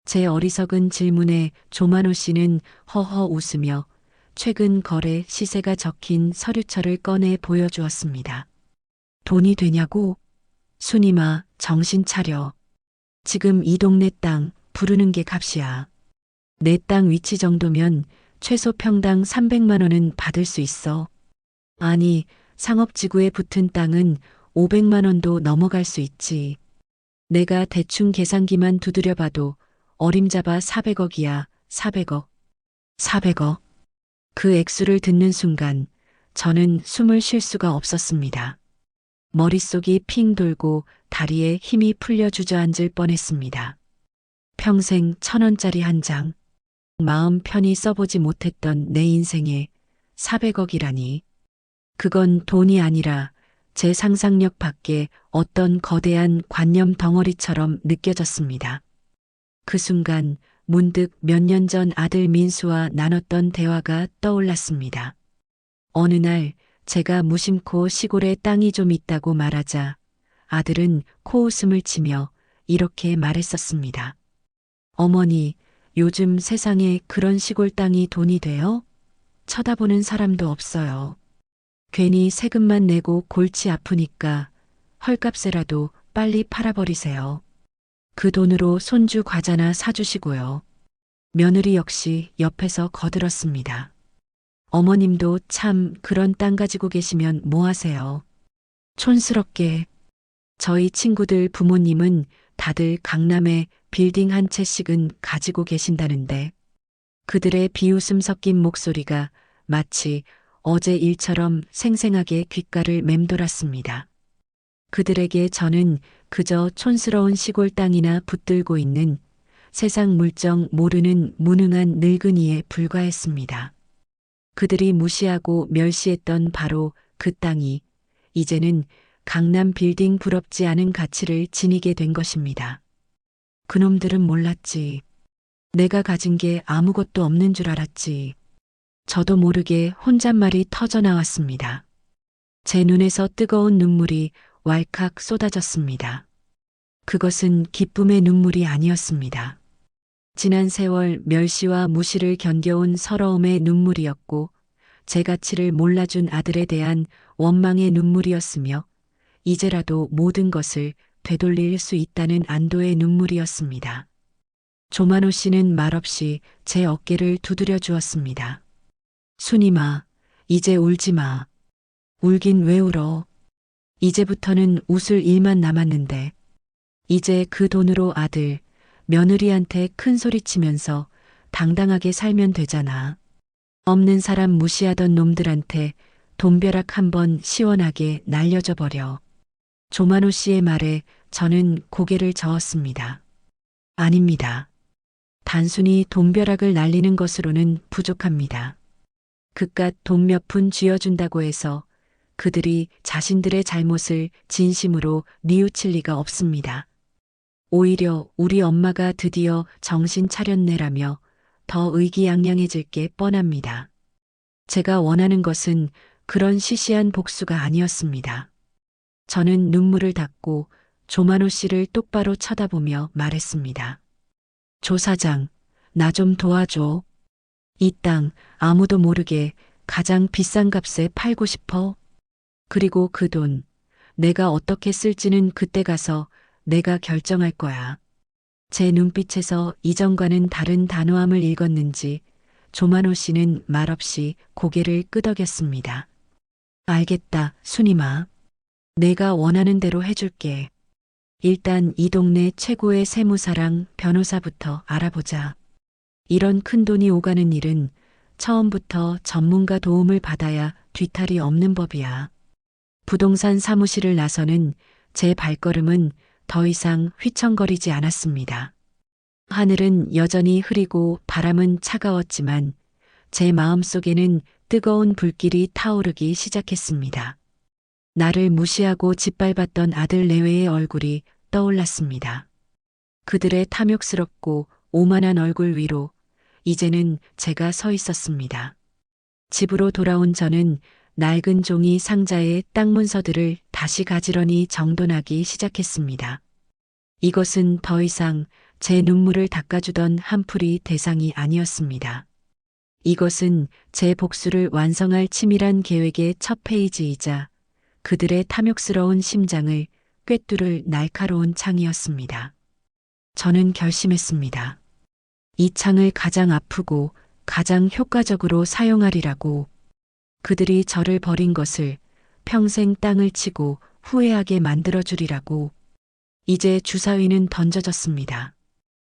S2: 제 어리석은 질문에 조만호 씨는 허허 웃으며 최근 거래 시세가 적힌 서류철을 꺼내 보여주었습니다. 돈이 되냐고? 순이마, 정신 차려. 지금 이 동네 땅 부르는 게 값이야. 내 땅 위치 정도면 최소 평당 300만 원은 받을 수 있어. 아니, 상업지구에 붙은 땅은 500만 원도 넘어갈 수 있지. 내가 대충 계산기만 두드려 봐도 어림잡아 400억이야, 400억. 400억. 그 액수를 듣는 순간 저는 숨을 쉴 수가 없었습니다. 머릿속이 핑 돌고 다리에 힘이 풀려 주저앉을 뻔했습니다. 평생 1,000원짜리 한 장. 마음 편히 써보지 못했던 내 인생에 400억이라니. 그건 돈이 아니라 제 상상력 밖에 어떤 거대한 관념 덩어리처럼 느껴졌습니다. 그 순간 문득 몇 년 전 아들 민수와 나눴던 대화가 떠올랐습니다. 어느 날 제가 무심코 시골에 땅이 좀 있다고 말하자 아들은 코웃음을 치며 이렇게 말했었습니다. 어머니, 요즘 세상에 그런 시골 땅이 돈이 돼요? 쳐다보는 사람도 없어요. 괜히 세금만 내고 골치 아프니까 헐값에라도 빨리 팔아버리세요. 그 돈으로 손주 과자나 사주시고요. 며느리 역시 옆에서 거들었습니다. 어머님도 참 그런 땅 가지고 계시면 뭐 하세요? 촌스럽게. 저희 친구들 부모님은 다들 강남에 빌딩 한 채씩은 가지고 계신다는데 그들의 비웃음 섞인 목소리가 마치 어제 일처럼 생생하게 귓가를 맴돌았습니다. 그들에게 저는 그저 촌스러운 시골 땅이나 붙들고 있는 세상 물정 모르는 무능한 늙은이에 불과했습니다. 그들이 무시하고 멸시했던 바로 그 땅이 이제는 강남 빌딩 부럽지 않은 가치를 지니게 된 것입니다. 그놈들은 몰랐지. 내가 가진 게 아무것도 없는 줄 알았지. 저도 모르게 혼잣말이 터져 나왔습니다. 제 눈에서 뜨거운 눈물이 왈칵 쏟아졌습니다. 그것은 기쁨의 눈물이 아니었습니다. 지난 세월 멸시와 무시를 견뎌온 서러움의 눈물이었고 제 가치를 몰라준 아들에 대한 원망의 눈물이었으며 이제라도 모든 것을 되돌릴 수 있다는 안도의 눈물이었습니다. 조만호 씨는 말없이 제 어깨를 두드려 주었습니다. 순이마, 이제 울지 마. 울긴 왜 울어. 이제부터는 웃을 일만 남았는데 이제 그 돈으로 아들, 며느리한테 큰 소리 치면서 당당하게 살면 되잖아. 없는 사람 무시하던 놈들한테 돈벼락 한번 시원하게 날려줘 버려. 조만호 씨의 말에 저는 고개를 저었습니다. 아닙니다. 단순히 돈벼락을 날리는 것으로는 부족합니다. 그깟 돈 몇 푼 쥐어준다고 해서 그들이 자신들의 잘못을 진심으로 뉘우칠 리가 없습니다. 오히려 우리 엄마가 드디어 정신 차렸네라며 더 의기양양해질 게 뻔합니다. 제가 원하는 것은 그런 시시한 복수가 아니었습니다. 저는 눈물을 닦고 조만호 씨를 똑바로 쳐다보며 말했습니다. 조 사장, 나 좀 도와줘. 이 땅 아무도 모르게 가장 비싼 값에 팔고 싶어. 그리고 그 돈, 내가 어떻게 쓸지는 그때 가서 내가 결정할 거야. 제 눈빛에서 이전과는 다른 단호함을 읽었는지 조만호 씨는 말없이 고개를 끄덕였습니다. 알겠다, 순이마. 내가 원하는 대로 해줄게. 일단 이 동네 최고의 세무사랑 변호사부터 알아보자. 이런 큰돈이 오가는 일은 처음부터 전문가 도움을 받아야 뒤탈이 없는 법이야. 부동산 사무실을 나서는 제 발걸음은 더 이상 휘청거리지 않았습니다. 하늘은 여전히 흐리고 바람은 차가웠지만 제 마음속에는 뜨거운 불길이 타오르기 시작했습니다. 나를 무시하고 짓밟았던 아들 내외의 얼굴이 떠올랐습니다. 그들의 탐욕스럽고 오만한 얼굴 위로 이제는 제가 서 있었습니다. 집으로 돌아온 저는 낡은 종이 상자의 땅 문서들을 다시 가지런히 정돈하기 시작했습니다. 이것은 더 이상 제 눈물을 닦아주던 한풀이 대상이 아니었습니다. 이것은 제 복수를 완성할 치밀한 계획의 첫 페이지이자 그들의 탐욕스러운 심장을 꿰뚫을 날카로운 창이었습니다. 저는 결심했습니다. 이 창을 가장 아프고 가장 효과적으로 사용하리라고. 그들이 저를 버린 것을 평생 땅을 치고 후회하게 만들어주리라고. 이제 주사위는 던져졌습니다.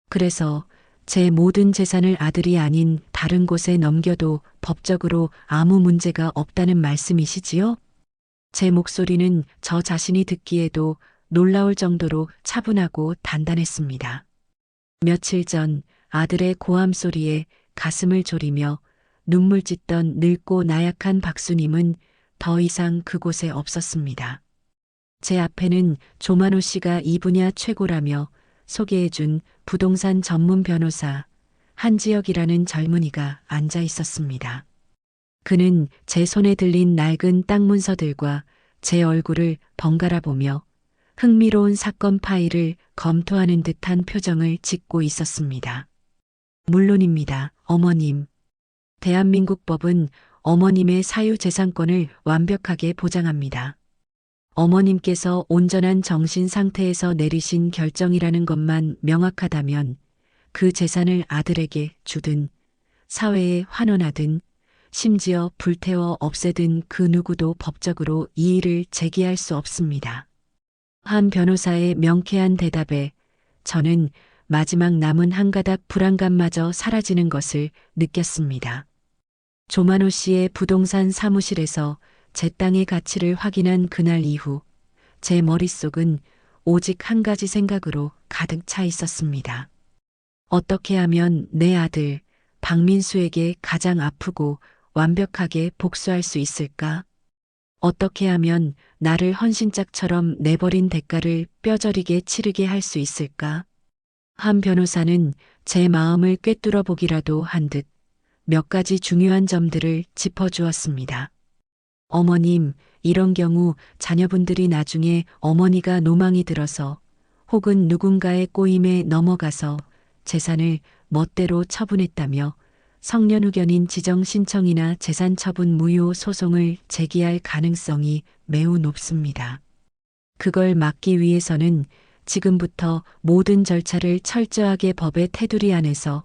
S2: 그래서 제 모든 재산을 아들이 아닌 다른 곳에 넘겨도 법적으로 아무 문제가 없다는 말씀이시지요? 제 목소리는 저 자신이 듣기에도 놀라울 정도로 차분하고 단단했습니다. 며칠 전 아들의 고함 소리에 가슴을 졸이며 눈물 찢던 늙고 나약한 박수님은 더 이상 그곳에 없었습니다. 제 앞에는 조만호 씨가 이 분야 최고라며 소개해준 부동산 전문 변호사 한지혁이라는 젊은이가 앉아 있었습니다. 그는 제 손에 들린 낡은 땅 문서들과 제 얼굴을 번갈아 보며 흥미로운 사건 파일을 검토하는 듯한 표정을 짓고 있었습니다. 물론입니다, 어머님. 대한민국 법은 어머님의 사유재산권을 완벽하게 보장합니다. 어머님께서 온전한 정신 상태에서 내리신 결정이라는 것만 명확하다면 그 재산을 아들에게 주든 사회에 환원하든 심지어 불태워 없애든 그 누구도 법적으로 이의를 제기할 수 없습니다. 한 변호사의 명쾌한 대답에 저는 마지막 남은 한 가닥 불안감마저 사라지는 것을 느꼈습니다. 조만호 씨의 부동산 사무실에서 제 땅의 가치를 확인한 그날 이후 제 머릿속은 오직 한 가지 생각으로 가득 차 있었습니다. 어떻게 하면 내 아들 박민수에게 가장 아프고 완벽하게 복수할 수 있을까? 어떻게 하면 나를 헌신짝처럼 내버린 대가를 뼈저리게 치르게 할 수 있을까? 한 변호사는 제 마음을 꿰뚫어 보기라도 한 듯 몇 가지 중요한 점들을 짚어주었습니다. 어머님, 이런 경우 자녀분들이 나중에 어머니가 노망이 들어서 혹은 누군가의 꼬임에 넘어가서 재산을 멋대로 처분했다며 성년후견인 지정 신청이나 재산 처분 무효 소송을 제기할 가능성이 매우 높습니다. 그걸 막기 위해서는 지금부터 모든 절차를 철저하게 법의 테두리 안에서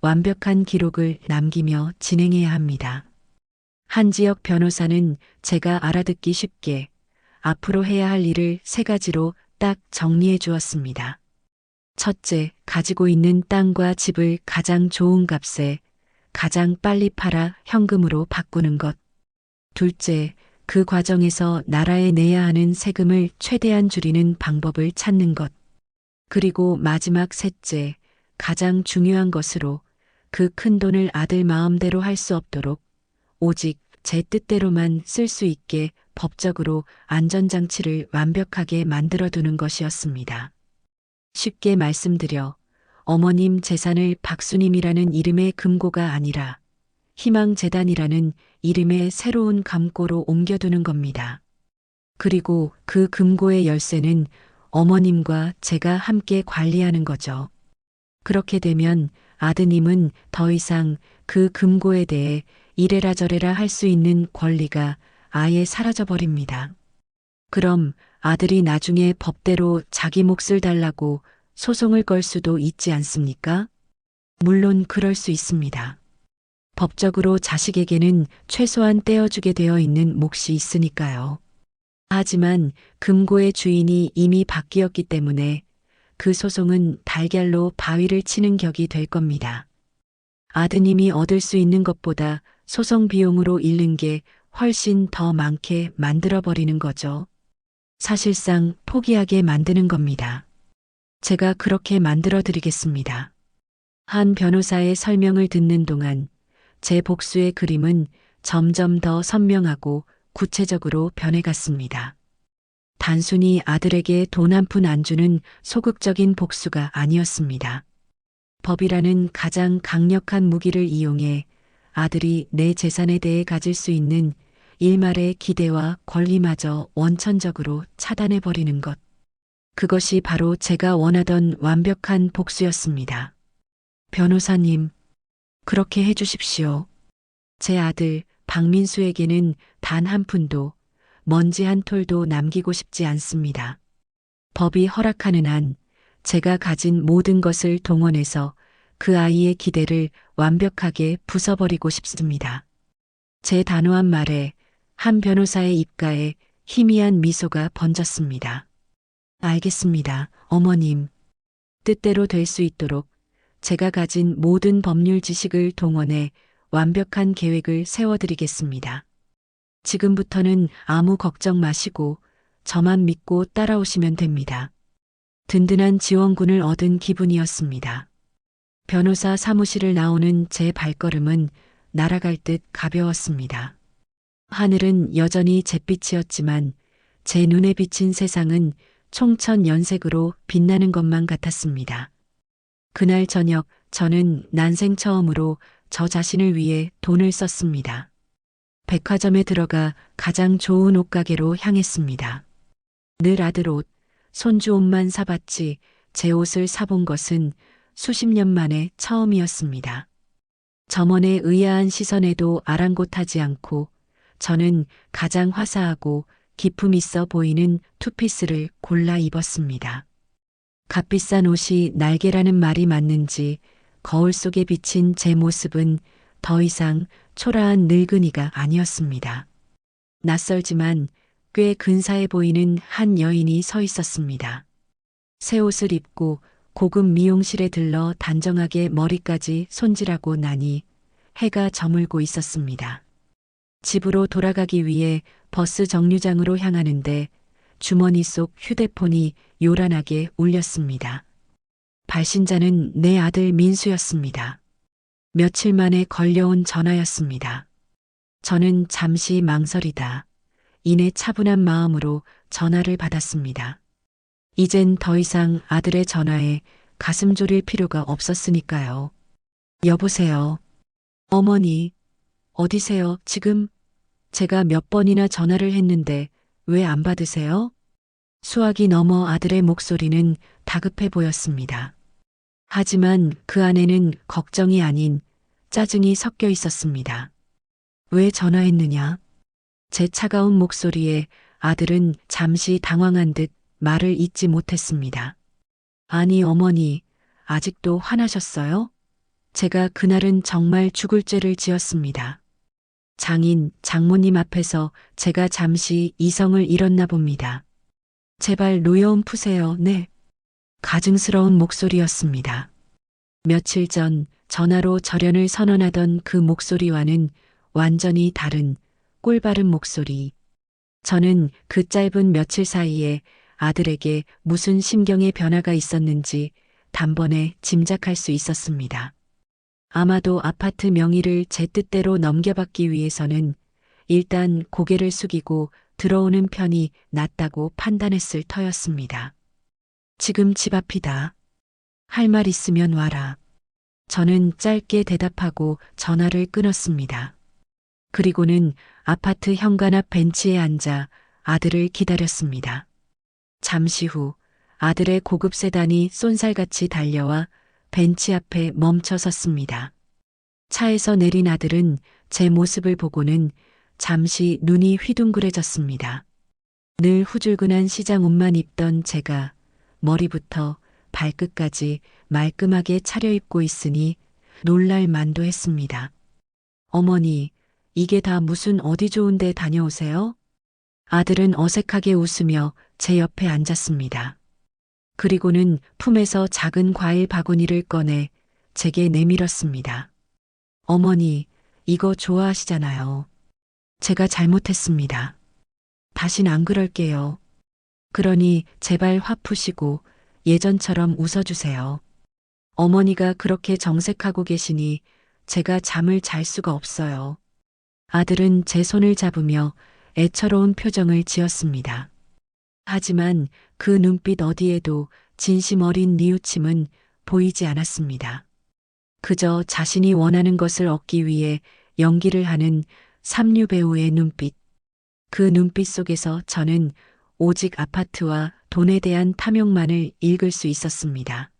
S2: 완벽한 기록을 남기며 진행해야 합니다. 한지혁 변호사는 제가 알아듣기 쉽게 앞으로 해야 할 일을 3가지로 딱 정리해 주었습니다. 첫째, 가지고 있는 땅과 집을 가장 좋은 값에 가장 빨리 팔아 현금으로 바꾸는 것. 둘째, 그 과정에서 나라에 내야 하는 세금을 최대한 줄이는 방법을 찾는 것. 그리고 마지막 셋째, 가장 중요한 것으로 그 큰 돈을 아들 마음대로 할 수 없도록 오직 제 뜻대로만 쓸 수 있게 법적으로 안전장치를 완벽하게 만들어두는 것이었습니다. 쉽게 말씀드려 어머님 재산을 박수님이라는 이름의 금고가 아니라 희망재단이라는 이름의 새로운 금고로 옮겨두는 겁니다. 그리고 그 금고의 열쇠는 어머님과 제가 함께 관리하는 거죠. 그렇게 되면 아드님은 더 이상 그 금고에 대해 이래라 저래라 할 수 있는 권리가 아예 사라져버립니다. 그럼 아들이 나중에 법대로 자기 몫을 달라고 소송을 걸 수도 있지 않습니까? 물론 그럴 수 있습니다. 법적으로 자식에게는 최소한 떼어주게 되어 있는 몫이 있으니까요. 하지만 금고의 주인이 이미 바뀌었기 때문에 그 소송은 달걀로 바위를 치는 격이 될 겁니다. 아드님이 얻을 수 있는 것보다 소송 비용으로 잃는 게 훨씬 더 많게 만들어버리는 거죠. 사실상 포기하게 만드는 겁니다. 제가 그렇게 만들어 드리겠습니다. 한 변호사의 설명을 듣는 동안 제 복수의 그림은 점점 더 선명하고 구체적으로 변해갔습니다. 단순히 아들에게 돈 한 푼 안 주는 소극적인 복수가 아니었습니다. 법이라는 가장 강력한 무기를 이용해 아들이 내 재산에 대해 가질 수 있는 일말의 기대와 권리마저 원천적으로 차단해버리는 것. 그것이 바로 제가 원하던 완벽한 복수였습니다. 변호사님, 그렇게 해주십시오. 제 아들 박민수에게는 단 한 푼도 먼지 한 톨도 남기고 싶지 않습니다. 법이 허락하는 한 제가 가진 모든 것을 동원해서 그 아이의 기대를 완벽하게 부숴버리고 싶습니다. 제 단호한 말에 한 변호사의 입가에 희미한 미소가 번졌습니다. 알겠습니다, 어머님. 뜻대로 될 수 있도록 제가 가진 모든 법률 지식을 동원해 완벽한 계획을 세워드리겠습니다. 지금부터는 아무 걱정 마시고 저만 믿고 따라오시면 됩니다. 든든한 지원군을 얻은 기분이었습니다. 변호사 사무실을 나오는 제 발걸음은 날아갈 듯 가벼웠습니다. 하늘은 여전히 잿빛이었지만 제 눈에 비친 세상은 총천연색으로 빛나는 것만 같았습니다. 그날 저녁 저는 난생 처음으로 저 자신을 위해 돈을 썼습니다. 백화점에 들어가 가장 좋은 옷가게로 향했습니다. 늘 아들 옷, 손주 옷만 사봤지 제 옷을 사본 것은 수십 년 만에 처음이었습니다. 점원의 의아한 시선에도 아랑곳하지 않고 저는 가장 화사하고 기품 있어 보이는 투피스를 골라 입었습니다. 값비싼 옷이 날개라는 말이 맞는지 거울 속에 비친 제 모습은 더 이상 초라한 늙은이가 아니었습니다. 낯설지만 꽤 근사해 보이는 한 여인이 서 있었습니다. 새 옷을 입고 고급 미용실에 들러 단정하게 머리까지 손질하고 나니 해가 저물고 있었습니다. 집으로 돌아가기 위해 버스 정류장으로 향하는데 주머니 속 휴대폰이 요란하게 울렸습니다. 발신자는 내 아들 민수였습니다. 며칠 만에 걸려온 전화였습니다. 저는 잠시 망설이다 이내 차분한 마음으로 전화를 받았습니다. 이젠 더 이상 아들의 전화에 가슴 졸일 필요가 없었으니까요. 여보세요. 어머니, 어디세요, 지금? 제가 몇 번이나 전화를 했는데 왜 안 받으세요? 수화기 넘어 아들의 목소리는 다급해 보였습니다. 하지만 그 안에는 걱정이 아닌 짜증이 섞여 있었습니다. 왜 전화했느냐? 제 차가운 목소리에 아들은 잠시 당황한 듯 말을 잇지 못했습니다. 아니 어머니, 아직도 화나셨어요? 제가 그날은 정말 죽을 죄를 지었습니다. 장모님 앞에서 제가 잠시 이성을 잃었나 봅니다. 제발 노여움 푸세요, 네. 가증스러운 목소리였습니다. 며칠 전 전화로 절연을 선언하던 그 목소리와는 완전히 다른 꼴바른 목소리. 저는 그 짧은 며칠 사이에 아들에게 무슨 심경의 변화가 있었는지 단번에 짐작할 수 있었습니다. 아마도 아파트 명의를 제 뜻대로 넘겨받기 위해서는 일단 고개를 숙이고 들어오는 편이 낫다고 판단했을 터였습니다. 지금 집 앞이다. 할 말 있으면 와라. 저는 짧게 대답하고 전화를 끊었습니다. 그리고는 아파트 현관 앞 벤치에 앉아 아들을 기다렸습니다. 잠시 후 아들의 고급 세단이 쏜살같이 달려와 벤치 앞에 멈춰 섰습니다. 차에서 내린 아들은 제 모습을 보고는 잠시 눈이 휘둥그레졌습니다. 늘 후줄근한 시장 옷만 입던 제가 머리부터 발끝까지 말끔하게 차려입고 있으니 놀랄 만도 했습니다. 어머니, 이게 다 무슨 어디 좋은 데 다녀오세요? 아들은 어색하게 웃으며 제 옆에 앉았습니다. 그리고는 품에서 작은 과일 바구니를 꺼내 제게 내밀었습니다. 어머니, 이거 좋아하시잖아요. 제가 잘못했습니다. 다신 안 그럴게요. 그러니 제발 화 푸시고 예전처럼 웃어주세요. 어머니가 그렇게 정색하고 계시니 제가 잠을 잘 수가 없어요. 아들은 제 손을 잡으며 애처로운 표정을 지었습니다. 하지만 그 눈빛 어디에도 진심 어린 뉘우침은 보이지 않았습니다. 그저 자신이 원하는 것을 얻기 위해 연기를 하는 삼류 배우의 눈빛. 그 눈빛 속에서 저는 오직 아파트와 돈에 대한 탐욕만을 읽을 수 있었습니다.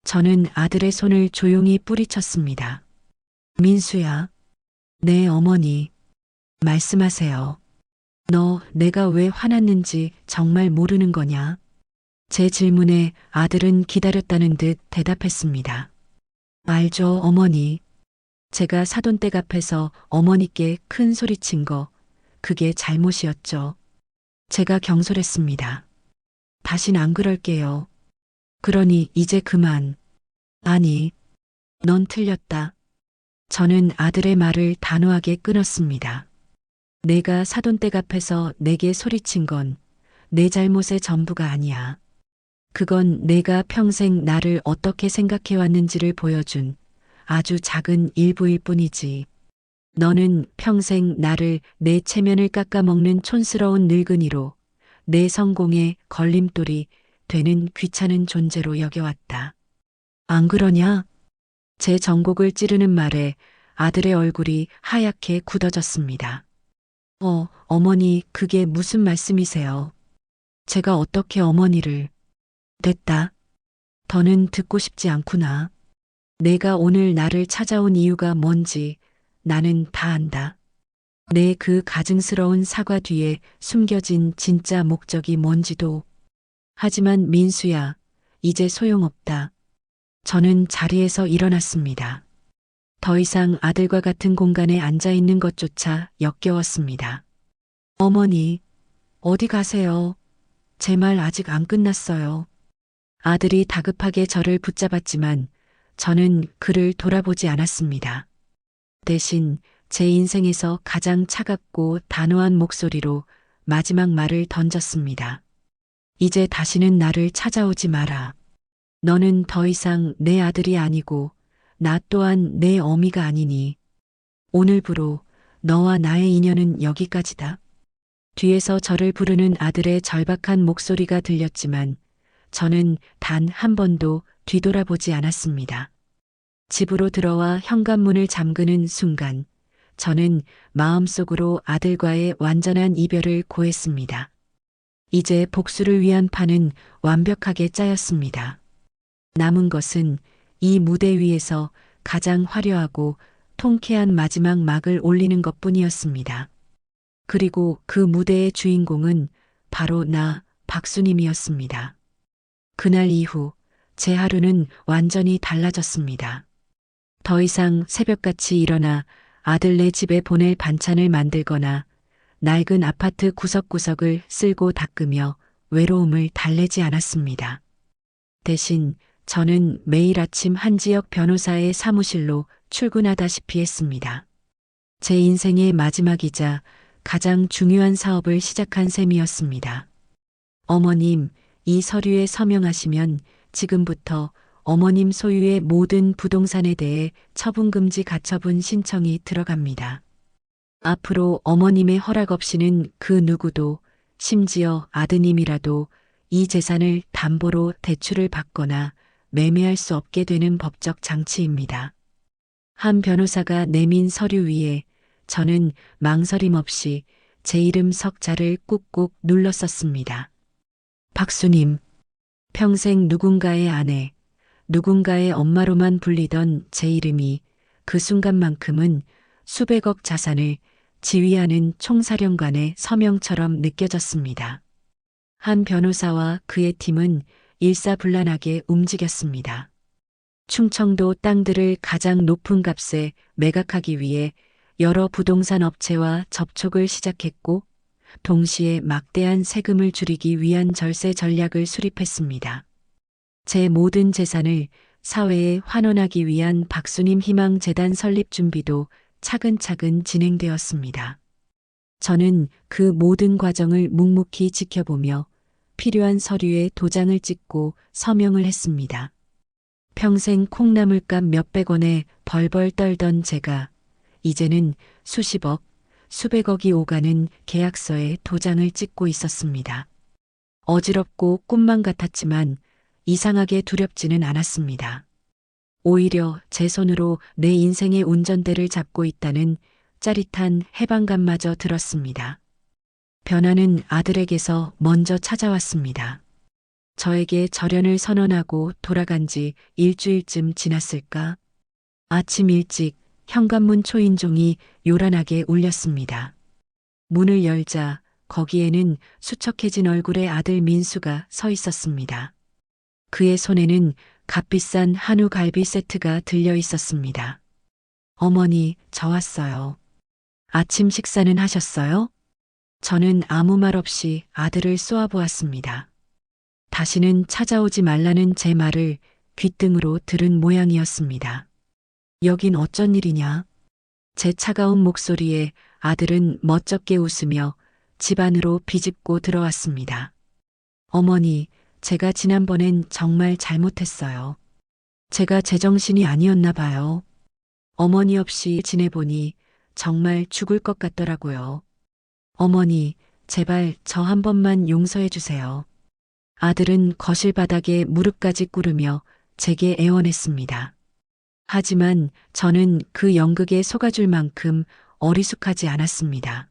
S2: 저는 아들의 손을 조용히 뿌리쳤습니다. 민수야. 네, 어머니. 말씀하세요. 너 내가 왜 화났는지 정말 모르는 거냐? 제 질문에 아들은 기다렸다는 듯 대답했습니다. 알죠, 어머니. 제가 사돈댁 앞에서 어머니께 큰 소리친 거, 그게 잘못이었죠. 제가 경솔했습니다. 다신 안 그럴게요. 그러니 이제 그만. 아니, 넌 틀렸다. 저는 아들의 말을 단호하게 끊었습니다. 내가 사돈댁 앞에서 내게 소리친 건 내 잘못의 전부가 아니야. 그건 내가 평생 나를 어떻게 생각해 왔는지를 보여준 아주 작은 일부일 뿐이지. 너는 평생 나를 내 체면을 깎아먹는 촌스러운 늙은이로 내 성공의 걸림돌이 되는 귀찮은 존재로 여겨왔다. 안 그러냐? 제 전곡을 찌르는 말에 아들의 얼굴이 하얗게 굳어졌습니다. 어머니, 그게 무슨 말씀이세요? 제가 어떻게 어머니를... 됐다. 더는 듣고 싶지 않구나. 내가 오늘 나를 찾아온 이유가 뭔지 나는 다 안다. 내 그 가증스러운 사과 뒤에 숨겨진 진짜 목적이 뭔지도. 하지만 민수야, 이제 소용없다. 저는 자리에서 일어났습니다. 더 이상 아들과 같은 공간에 앉아 있는 것조차 역겨웠습니다. 어머니, 어디 가세요? 제 말 아직 안 끝났어요. 아들이 다급하게 저를 붙잡았지만 저는 그를 돌아보지 않았습니다. 대신 제 인생에서 가장 차갑고 단호한 목소리로 마지막 말을 던졌습니다. 이제 다시는 나를 찾아오지 마라. 너는 더 이상 내 아들이 아니고 나 또한 내 어미가 아니니 오늘부로 너와 나의 인연은 여기까지다. 뒤에서 저를 부르는 아들의 절박한 목소리가 들렸지만 저는 단 한 번도 뒤돌아보지 않았습니다. 집으로 들어와 현관문을 잠그는 순간 저는 마음속으로 아들과의 완전한 이별을 고했습니다. 이제 복수를 위한 판은 완벽하게 짜였습니다. 남은 것은 이 무대 위에서 가장 화려하고 통쾌한 마지막 막을 올리는 것뿐이었습니다. 그리고 그 무대의 주인공은 바로 나, 박수님이었습니다. 그날 이후 제 하루는 완전히 달라졌습니다. 더 이상 새벽같이 일어나 아들네 집에 보낼 반찬을 만들거나 낡은 아파트 구석구석을 쓸고 닦으며 외로움을 달래지 않았습니다. 대신 저는 매일 아침 한지혁 변호사의 사무실로 출근하다시피 했습니다. 제 인생의 마지막이자 가장 중요한 사업을 시작한 셈이었습니다. 어머님, 이 서류에 서명하시면 지금부터 어머님 소유의 모든 부동산에 대해 처분금지 가처분 신청이 들어갑니다. 앞으로 어머님의 허락 없이는 그 누구도, 심지어 아드님이라도 이 재산을 담보로 대출을 받거나 매매할 수 없게 되는 법적 장치입니다. 한 변호사가 내민 서류 위에 저는 망설임 없이 제 이름 석자를 꾹꾹 눌러 썼습니다. 박수님, 평생 누군가의 아내, 누군가의 엄마로만 불리던 제 이름이 그 순간만큼은 수백억 자산을 지휘하는 총사령관의 서명처럼 느껴졌습니다. 한 변호사와 그의 팀은 일사불란하게 움직였습니다. 충청도 땅들을 가장 높은 값에 매각하기 위해 여러 부동산 업체와 접촉을 시작했고 동시에 막대한 세금을 줄이기 위한 절세 전략을 수립했습니다. 제 모든 재산을 사회에 환원하기 위한 박수님 희망재단 설립 준비도 차근차근 진행되었습니다. 저는 그 모든 과정을 묵묵히 지켜보며 필요한 서류에 도장을 찍고 서명을 했습니다. 평생 콩나물값 몇백 원에 벌벌 떨던 제가 이제는 수십억, 수백억이 오가는 계약서에 도장을 찍고 있었습니다. 어지럽고 꿈만 같았지만 이상하게 두렵지는 않았습니다. 오히려 제 손으로 내 인생의 운전대를 잡고 있다는 짜릿한 해방감마저 들었습니다. 변화는 아들에게서 먼저 찾아왔습니다. 저에게 절연을 선언하고 돌아간 지 일주일쯤 지났을까? 아침 일찍 현관문 초인종이 요란하게 울렸습니다. 문을 열자 거기에는 수척해진 얼굴의 아들 민수가 서 있었습니다. 그의 손에는 값비싼 한우 갈비 세트가 들려 있었습니다. 어머니, 저 왔어요. 아침 식사는 하셨어요? 저는 아무 말 없이 아들을 쏘아보았습니다. 다시는 찾아오지 말라는 제 말을 귓등으로 들은 모양이었습니다. 여긴 어쩐 일이냐? 제 차가운 목소리에 아들은 멋쩍게 웃으며 집 안으로 비집고 들어왔습니다. 어머니, 제가 지난번엔 정말 잘못했어요. 제가 제정신이 아니었나 봐요. 어머니 없이 지내보니 정말 죽을 것 같더라고요. 어머니, 제발 저 한 번만 용서해 주세요. 아들은 거실 바닥에 무릎까지 꿇으며 제게 애원했습니다. 하지만 저는 그 연극에 속아줄 만큼 어리숙하지 않았습니다.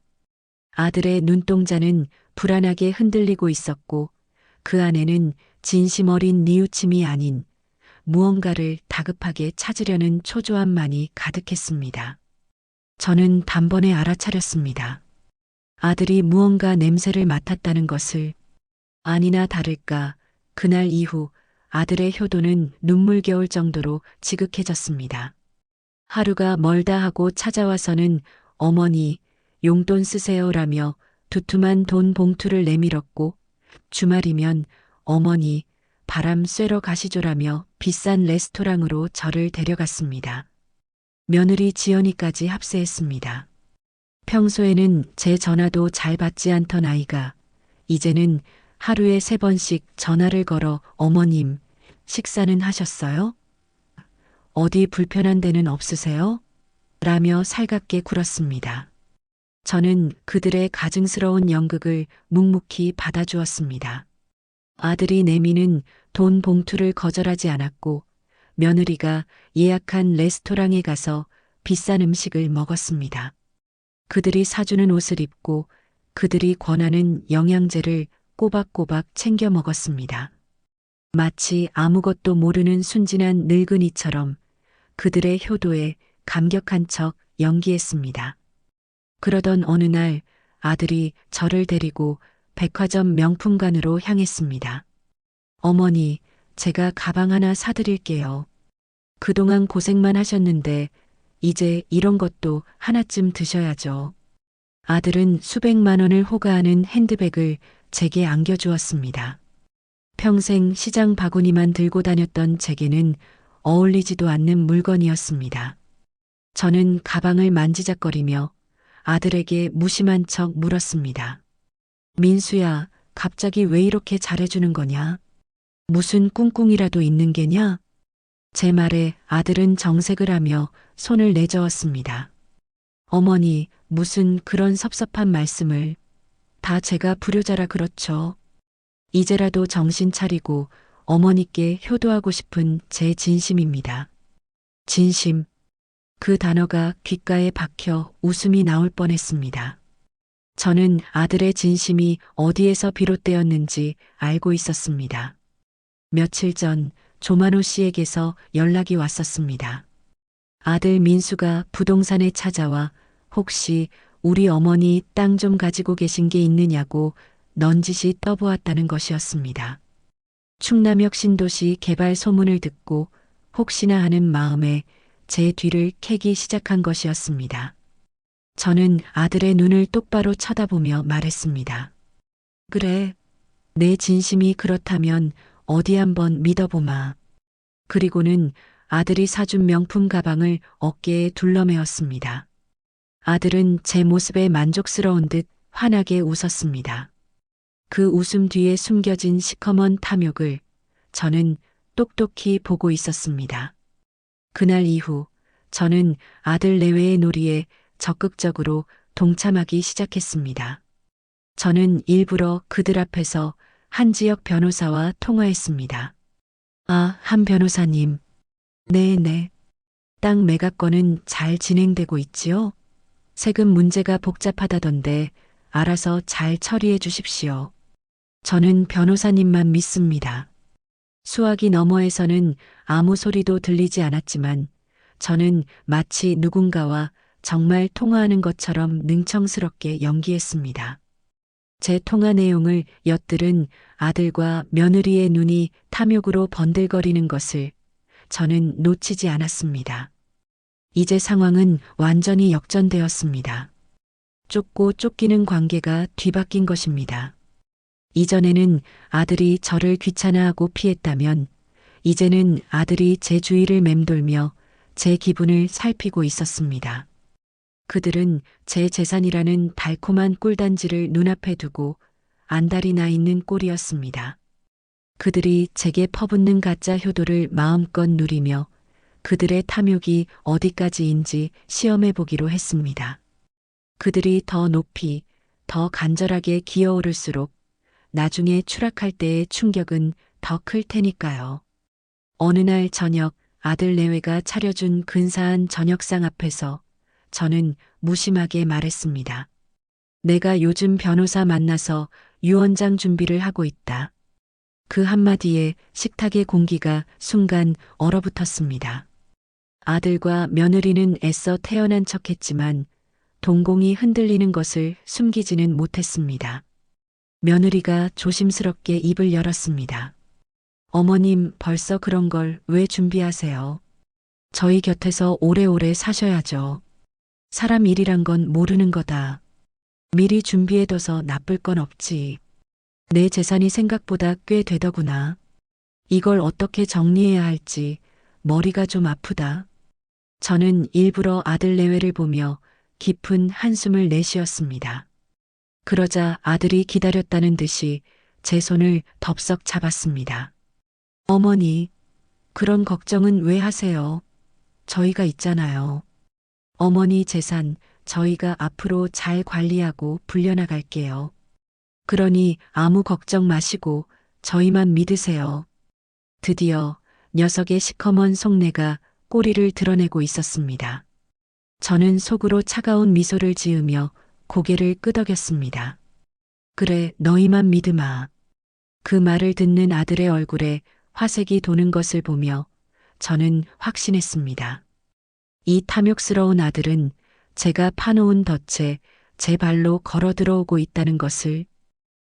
S2: 아들의 눈동자는 불안하게 흔들리고 있었고 그 안에는 진심 어린 뉘우침이 아닌 무언가를 다급하게 찾으려는 초조함만이 가득했습니다. 저는 단번에 알아차렸습니다. 아들이 무언가 냄새를 맡았다는 것을. 아니나 다를까 그날 이후 아들의 효도는 눈물겨울 정도로 지극해졌습니다. 하루가 멀다 하고 찾아와서는 어머니 용돈 쓰세요라며 두툼한 돈 봉투를 내밀었고 주말이면 어머니 바람 쐬러 가시죠라며 비싼 레스토랑으로 저를 데려갔습니다. 며느리 지연이까지 합세했습니다. 평소에는 제 전화도 잘 받지 않던 아이가 이제는 하루에 3번씩 전화를 걸어 어머님, 식사는 하셨어요? 어디 불편한 데는 없으세요? 라며 살갑게 굴었습니다. 저는 그들의 가증스러운 연극을 묵묵히 받아주었습니다. 아들이 내미는 돈 봉투를 거절하지 않았고 며느리가 예약한 레스토랑에 가서 비싼 음식을 먹었습니다. 그들이 사주는 옷을 입고 그들이 권하는 영양제를 꼬박꼬박 챙겨 먹었습니다. 마치 아무것도 모르는 순진한 늙은이처럼 그들의 효도에 감격한 척 연기했습니다. 그러던 어느 날 아들이 저를 데리고 백화점 명품관으로 향했습니다. 어머니, 제가 가방 하나 사드릴게요. 그동안 고생만 하셨는데 이제 이런 것도 하나쯤 드셔야죠. 아들은 수백만 원을 호가하는 핸드백을 제게 안겨주었습니다. 평생 시장 바구니만 들고 다녔던 제게는 어울리지도 않는 물건이었습니다. 저는 가방을 만지작거리며 아들에게 무심한 척 물었습니다. 민수야, 갑자기 왜 이렇게 잘해주는 거냐? 무슨 꿍꿍이라도 있는 게냐? 제 말에 아들은 정색을 하며 손을 내저었습니다. 어머니, 무슨 그런 섭섭한 말씀을. 다 제가 불효자라 그렇죠. 이제라도 정신 차리고 어머니께 효도하고 싶은 제 진심입니다. 진심. 그 단어가 귓가에 박혀 웃음이 나올 뻔했습니다. 저는 아들의 진심이 어디에서 비롯되었는지 알고 있었습니다. 며칠 전 조만호 씨에게서 연락이 왔었습니다. 아들 민수가 부동산에 찾아와 혹시 우리 어머니 땅 좀 가지고 계신 게 있느냐고 넌지시 떠보았다는 것이었습니다. 충남역 신도시 개발 소문을 듣고 혹시나 하는 마음에 제 뒤를 캐기 시작한 것이었습니다. 저는 아들의 눈을 똑바로 쳐다보며 말했습니다. 그래, 내 진심이 그렇다면 어디 한번 믿어보마. 그리고는 아들이 사준 명품 가방을 어깨에 둘러매었습니다. 아들은 제 모습에 만족스러운 듯 환하게 웃었습니다. 그 웃음 뒤에 숨겨진 시커먼 탐욕을 저는 똑똑히 보고 있었습니다. 그날 이후 저는 아들 내외의 놀이에 적극적으로 동참하기 시작했습니다. 저는 일부러 그들 앞에서 한지혁 변호사와 통화했습니다. 아, 한 변호사님. 네네. 땅 매각건은 잘 진행되고 있지요? 세금 문제가 복잡하다던데 알아서 잘 처리해 주십시오. 저는 변호사님만 믿습니다. 수화기 너머에서는 아무 소리도 들리지 않았지만 저는 마치 누군가와 정말 통화하는 것처럼 능청스럽게 연기했습니다. 제 통화 내용을 엿들은 아들과 며느리의 눈이 탐욕으로 번들거리는 것을 저는 놓치지 않았습니다. 이제 상황은 완전히 역전되었습니다. 쫓고 쫓기는 관계가 뒤바뀐 것입니다. 이전에는 아들이 저를 귀찮아하고 피했다면 이제는 아들이 제 주위를 맴돌며 제 기분을 살피고 있었습니다. 그들은 제 재산이라는 달콤한 꿀단지를 눈앞에 두고 안달이 나 있는 꼴이었습니다. 그들이 제게 퍼붓는 가짜 효도를 마음껏 누리며 그들의 탐욕이 어디까지인지 시험해 보기로 했습니다. 그들이 더 높이, 더 간절하게 기어오를수록 나중에 추락할 때의 충격은 더 클 테니까요. 어느 날 저녁 아들 내외가 차려준 근사한 저녁상 앞에서 저는 무심하게 말했습니다. 내가 요즘 변호사 만나서 유언장 준비를 하고 있다. 그 한마디에 식탁의 공기가 순간 얼어붙었습니다. 아들과 며느리는 애써 태어난 척했지만 동공이 흔들리는 것을 숨기지는 못했습니다. 며느리가 조심스럽게 입을 열었습니다. 어머님, 벌써 그런 걸 왜 준비하세요? 저희 곁에서 오래오래 사셔야죠. 사람 일이란 건 모르는 거다. 미리 준비해둬서 나쁠 건 없지. 내 재산이 생각보다 꽤 되더구나. 이걸 어떻게 정리해야 할지 머리가 좀 아프다. 저는 일부러 아들 내외를 보며 깊은 한숨을 내쉬었습니다. 그러자 아들이 기다렸다는 듯이 제 손을 덥석 잡았습니다. 어머니, 그런 걱정은 왜 하세요? 저희가 있잖아요. 어머니 재산 저희가 앞으로 잘 관리하고 불려나갈게요. 그러니 아무 걱정 마시고 저희만 믿으세요. 드디어 녀석의 시커먼 속내가 꼬리를 드러내고 있었습니다. 저는 속으로 차가운 미소를 지으며 고개를 끄덕였습니다. 그래, 너희만 믿으마. 그 말을 듣는 아들의 얼굴에 화색이 도는 것을 보며 저는 확신했습니다. 이 탐욕스러운 아들은 제가 파놓은 덫에 제 발로 걸어 들어오고 있다는 것을,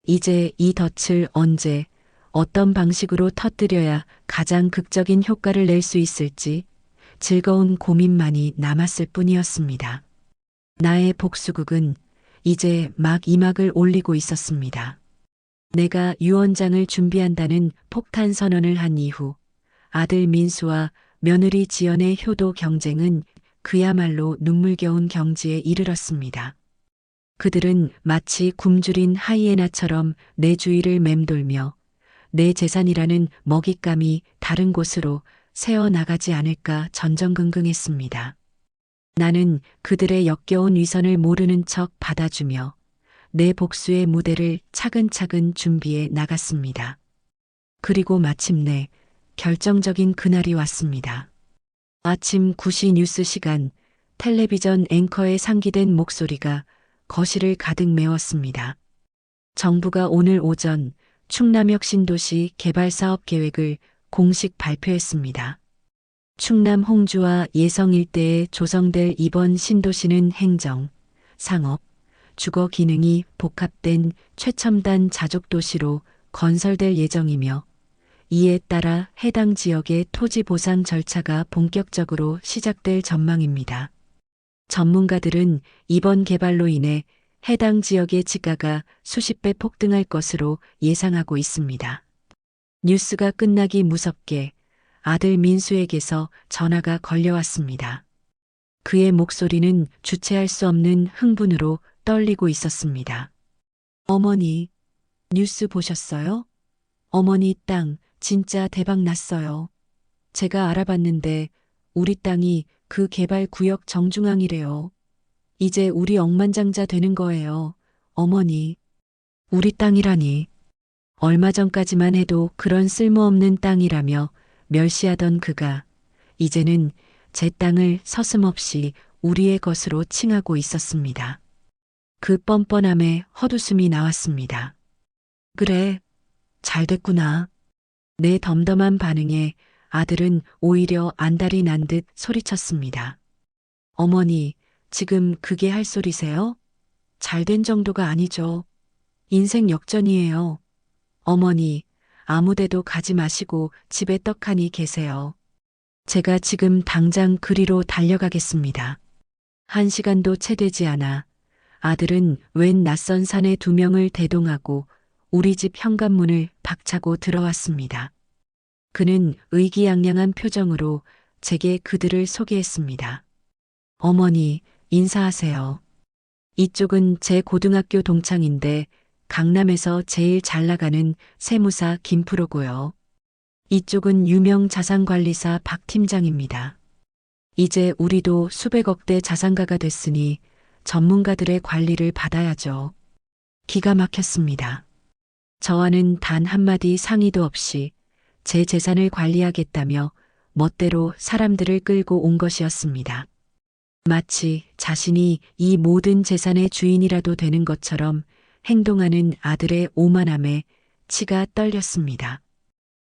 S2: 이제 이 덫을 언제 어떤 방식으로 터뜨려야 가장 극적인 효과를 낼 수 있을지 즐거운 고민만이 남았을 뿐이었습니다. 나의 복수극은 이제 막 이막을 올리고 있었습니다. 내가 유언장을 준비한다는 폭탄 선언을 한 이후 아들 민수와 며느리 지연의 효도 경쟁은 그야말로 눈물겨운 경지에 이르렀습니다. 그들은 마치 굶주린 하이에나처럼 내 주위를 맴돌며 내 재산이라는 먹잇감이 다른 곳으로 새어나가지 않을까 전전긍긍했습니다. 나는 그들의 역겨운 위선을 모르는 척 받아주며 내 복수의 무대를 차근차근 준비해 나갔습니다. 그리고 마침내 결정적인 그날이 왔습니다. 아침 9시 뉴스 시간, 텔레비전 앵커의 상기된 목소리가 거실을 가득 메웠습니다. 정부가 오늘 오전 충남역 신도시 개발 사업 계획을 공식 발표했습니다. 충남 홍주와 예성 일대에 조성될 이번 신도시는 행정, 상업, 주거 기능이 복합된 최첨단 자족도시로 건설될 예정이며 이에 따라 해당 지역의 토지 보상 절차가 본격적으로 시작될 전망입니다. 전문가들은 이번 개발로 인해 해당 지역의 지가가 수십 배 폭등할 것으로 예상하고 있습니다. 뉴스가 끝나기 무섭게 아들 민수에게서 전화가 걸려왔습니다. 그의 목소리는 주체할 수 없는 흥분으로 떨리고 있었습니다. 어머니, 뉴스 보셨어요? 어머니 땅 진짜 대박 났어요. 제가 알아봤는데 우리 땅이 그 개발 구역 정중앙이래요. 이제 우리 억만장자 되는 거예요. 어머니, 우리 땅이라니. 얼마 전까지만 해도 그런 쓸모없는 땅이라며 멸시하던 그가 이제는 제 땅을 서슴없이 우리의 것으로 칭하고 있었습니다. 그 뻔뻔함에 헛웃음이 나왔습니다. 그래, 잘 됐구나. 내 덤덤한 반응에 아들은 오히려 안달이 난 듯 소리쳤습니다. 어머니, 지금 그게 할 소리세요? 잘 된 정도가 아니죠. 인생 역전이에요. 어머니, 아무데도 가지 마시고 집에 떡하니 계세요. 제가 지금 당장 그리로 달려가겠습니다. 1시간도 채 되지 않아 아들은 웬 낯선 사내 2명을 대동하고 우리 집 현관문을 박차고 들어왔습니다. 그는 의기양양한 표정으로 제게 그들을 소개했습니다. 어머니, 인사하세요. 이쪽은 제 고등학교 동창인데 강남에서 제일 잘 나가는 세무사 김프로고요. 이쪽은 유명 자산관리사 박 팀장입니다. 이제 우리도 수백억대 자산가가 됐으니 전문가들의 관리를 받아야죠. 기가 막혔습니다. 저와는 단 한마디 상의도 없이 제 재산을 관리하겠다며 멋대로 사람들을 끌고 온 것이었습니다. 마치 자신이 이 모든 재산의 주인이라도 되는 것처럼 행동하는 아들의 오만함에 치가 떨렸습니다.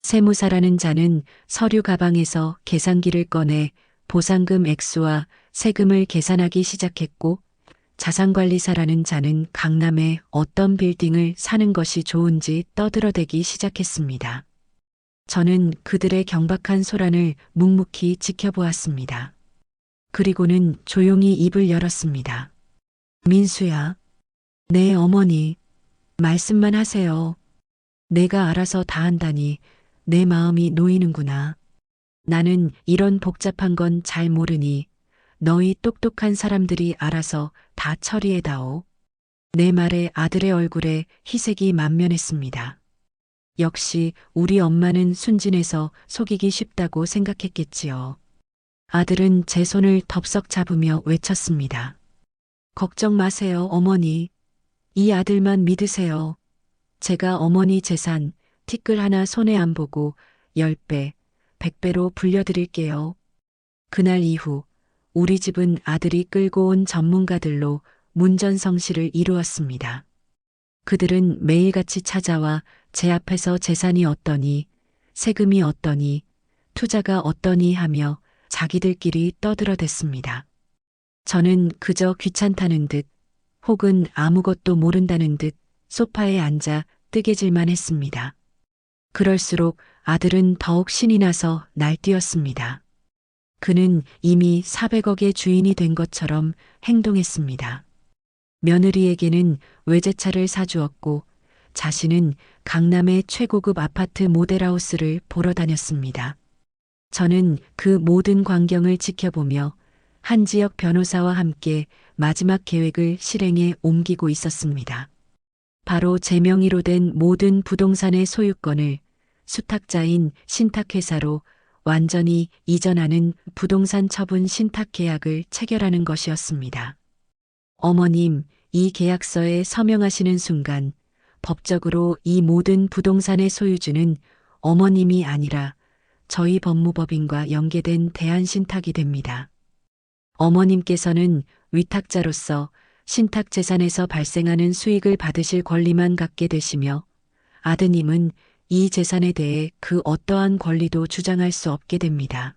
S2: 세무사라는 자는 서류 가방에서 계산기를 꺼내 보상금 액수와 세금을 계산하기 시작했고, 자산관리사라는 자는 강남에 어떤 빌딩을 사는 것이 좋은지 떠들어대기 시작했습니다. 저는 그들의 경박한 소란을 묵묵히 지켜보았습니다. 그리고는 조용히 입을 열었습니다. 민수야. 네, 어머니. 말씀만 하세요. 내가 알아서 다 한다니 내 마음이 놓이는구나. 나는 이런 복잡한 건 잘 모르니 너희 똑똑한 사람들이 알아서 다 처리해다오. 내 말에 아들의 얼굴에 희색이 만면했습니다. 역시 우리 엄마는 순진해서 속이기 쉽다고 생각했겠지요. 아들은 제 손을 덥석 잡으며 외쳤습니다. 걱정 마세요, 어머니. 이 아들만 믿으세요. 제가 어머니 재산 티끌 하나 손에 안 보고 10배, 100배로 불려드릴게요. 그날 이후 우리 집은 아들이 끌고 온 전문가들로 문전성시를 이루었습니다. 그들은 매일같이 찾아와 제 앞에서 재산이 어떠니, 세금이 어떠니, 투자가 어떠니 하며 자기들끼리 떠들어댔습니다. 저는 그저 귀찮다는 듯 혹은 아무것도 모른다는 듯 소파에 앉아 뜨개질만 했습니다. 그럴수록 아들은 더욱 신이 나서 날뛰었습니다. 그는 이미 400억의 주인이 된 것처럼 행동했습니다. 며느리에게는 외제차를 사주었고 자신은 강남의 최고급 아파트 모델하우스를 보러 다녔습니다. 저는 그 모든 광경을 지켜보며 한지혁 변호사와 함께 마지막 계획을 실행에 옮기고 있었습니다. 바로 제 명의로 된 모든 부동산의 소유권을 수탁자인 신탁회사로 완전히 이전하는 부동산 처분 신탁계약을 체결하는 것이었습니다. 어머님, 이 계약서에 서명하시는 순간 법적으로 이 모든 부동산의 소유주는 어머님이 아니라 저희 법무법인과 연계된 대한신탁이 됩니다. 어머님께서는 위탁자로서 신탁 재산에서 발생하는 수익을 받으실 권리만 갖게 되시며 아드님은 이 재산에 대해 그 어떠한 권리도 주장할 수 없게 됩니다.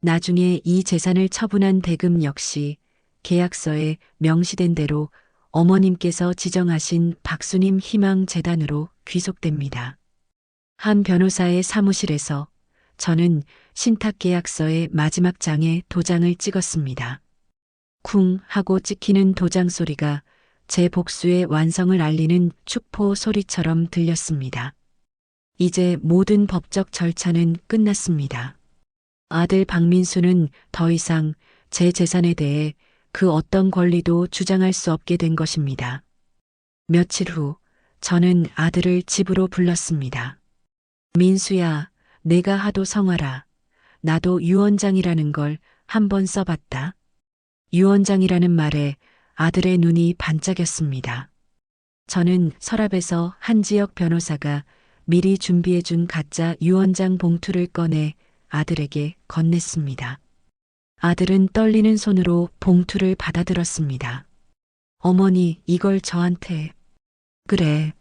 S2: 나중에 이 재산을 처분한 대금 역시 계약서에 명시된 대로 어머님께서 지정하신 박수님 희망재단으로 귀속됩니다. 한 변호사의 사무실에서 저는 신탁계약서의 마지막 장에 도장을 찍었습니다. 쿵 하고 찍히는 도장 소리가 제 복수의 완성을 알리는 축포 소리처럼 들렸습니다. 이제 모든 법적 절차는 끝났습니다. 아들 박민수는 더 이상 제 재산에 대해 그 어떤 권리도 주장할 수 없게 된 것입니다. 며칠 후 저는 아들을 집으로 불렀습니다. 민수야, 내가 하도 성화라. 나도 유언장이라는 걸 한번 써봤다. 유언장이라는 말에 아들의 눈이 반짝였습니다. 저는 서랍에서 한지혁 변호사가 미리 준비해준 가짜 유언장 봉투를 꺼내 아들에게 건넸습니다. 아들은 떨리는 손으로 봉투를 받아들었습니다. 어머니, 이걸 저한테. 그래.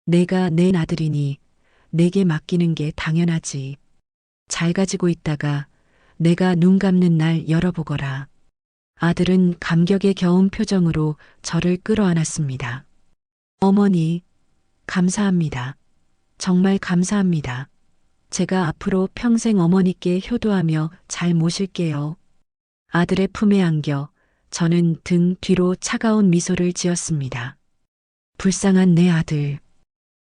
S2: 내가 낸 아들이니 내게 맡기는 게 당연하지. 잘 가지고 있다가 내가 눈 감는 날 열어보거라. 아들은 감격에 겨운 표정으로 저를 끌어안았습니다. 어머니, 감사합니다. 정말 감사합니다. 제가 앞으로 평생 어머니께 효도하며 잘 모실게요. 아들의 품에 안겨 저는 등 뒤로 차가운 미소를 지었습니다. 불쌍한 내 아들.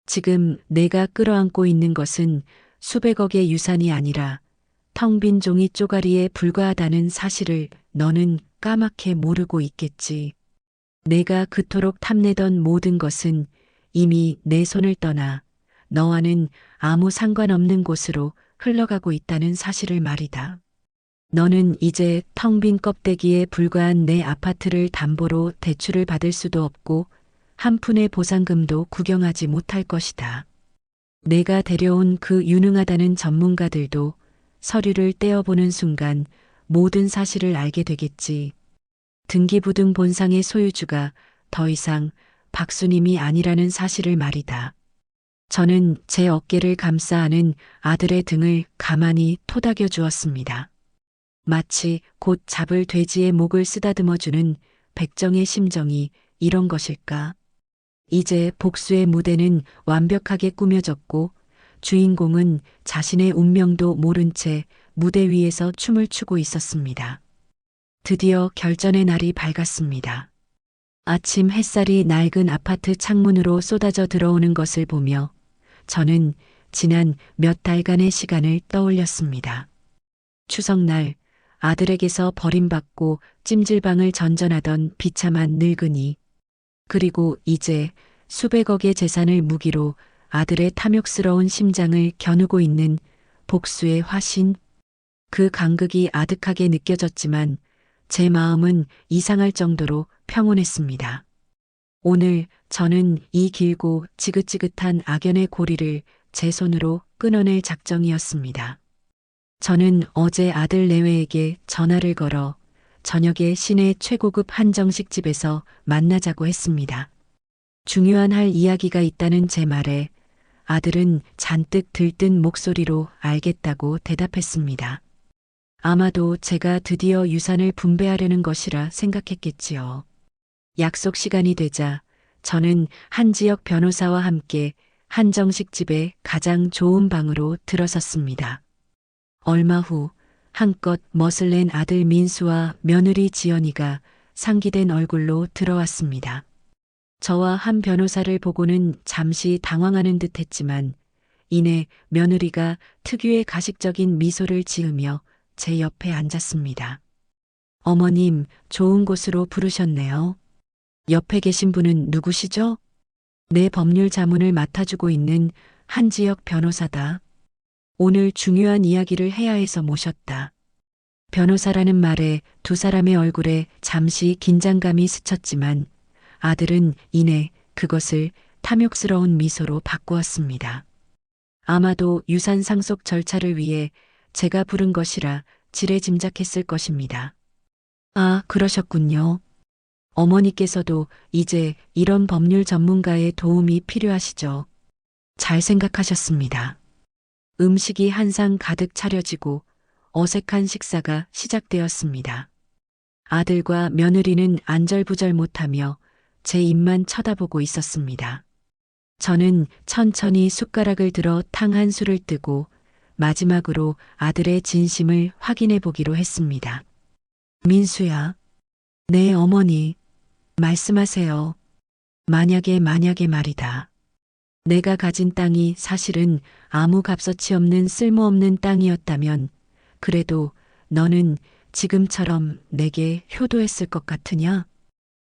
S2: 지금 내가 끌어안고 있는 것은 수백억의 유산이 아니라 텅 빈 종이 쪼가리에 불과하다는 사실을 너는 까맣게 모르고 있겠지. 내가 그토록 탐내던 모든 것은 이미 내 손을 떠나 너와는 아무 상관없는 곳으로 흘러가고 있다는 사실을 말이다. 너는 이제 텅 빈 껍데기에 불과한 내 아파트를 담보로 대출을 받을 수도 없고 한 푼의 보상금도 구경하지 못할 것이다. 내가 데려온 그 유능하다는 전문가들도 서류를 떼어보는 순간 모든 사실을 알게 되겠지. 등기부등 본상의 소유주가 더 이상 박수님이 아니라는 사실을 말이다. 저는 제 어깨를 감싸 안은 아들의 등을 가만히 토닥여 주었습니다. 마치 곧 잡을 돼지의 목을 쓰다듬어주는 백정의 심정이 이런 것일까? 이제 복수의 무대는 완벽하게 꾸며졌고 주인공은 자신의 운명도 모른 채 무대 위에서 춤을 추고 있었습니다. 드디어 결전의 날이 밝았습니다. 아침 햇살이 낡은 아파트 창문으로 쏟아져 들어오는 것을 보며 저는 지난 몇 달간의 시간을 떠올렸습니다. 추석날 아들에게서 버림받고 찜질방을 전전하던 비참한 늙은이, 그리고 이제 수백억의 재산을 무기로 아들의 탐욕스러운 심장을 겨누고 있는 복수의 화신. 그 간극이 아득하게 느껴졌지만 제 마음은 이상할 정도로 평온했습니다. 오늘 저는 이 길고 지긋지긋한 악연의 고리를 제 손으로 끊어낼 작정이었습니다. 저는 어제 아들 내외에게 전화를 걸어 저녁에 시내 최고급 한정식 집에서 만나자고 했습니다. 중요한 할 이야기가 있다는 제 말에 아들은 잔뜩 들뜬 목소리로 알겠다고 대답했습니다. 아마도 제가 드디어 유산을 분배하려는 것이라 생각했겠지요. 약속 시간이 되자 저는 한지혁 변호사와 함께 한정식 집의 가장 좋은 방으로 들어섰습니다. 얼마 후 한껏 멋을 낸 아들 민수와 며느리 지연이가 상기된 얼굴로 들어왔습니다. 저와 한 변호사를 보고는 잠시 당황하는 듯 했지만 이내 며느리가 특유의 가식적인 미소를 지으며 제 옆에 앉았습니다. 어머님, 좋은 곳으로 부르셨네요. 옆에 계신 분은 누구시죠? 내 법률 자문을 맡아주고 있는 한지혁 변호사다. 오늘 중요한 이야기를 해야 해서 모셨다. 변호사라는 말에 두 사람의 얼굴에 잠시 긴장감이 스쳤지만 아들은 이내 그것을 탐욕스러운 미소로 바꾸었습니다. 아마도 유산 상속 절차를 위해 제가 부른 것이라 지레짐작했을 것입니다. 아, 그러셨군요. 어머니께서도 이제 이런 법률 전문가의 도움이 필요하시죠. 잘 생각하셨습니다. 음식이 한상 가득 차려지고 어색한 식사가 시작되었습니다. 아들과 며느리는 안절부절 못하며 제 입만 쳐다보고 있었습니다. 저는 천천히 숟가락을 들어 탕 한 술을 뜨고 마지막으로 아들의 진심을 확인해 보기로 했습니다. 민수야. 네, 어머니. 말씀하세요. 만약에 말이다. 내가 가진 땅이 사실은 아무 값어치 없는 쓸모없는 땅이었다면 그래도 너는 지금처럼 내게 효도했을 것 같으냐?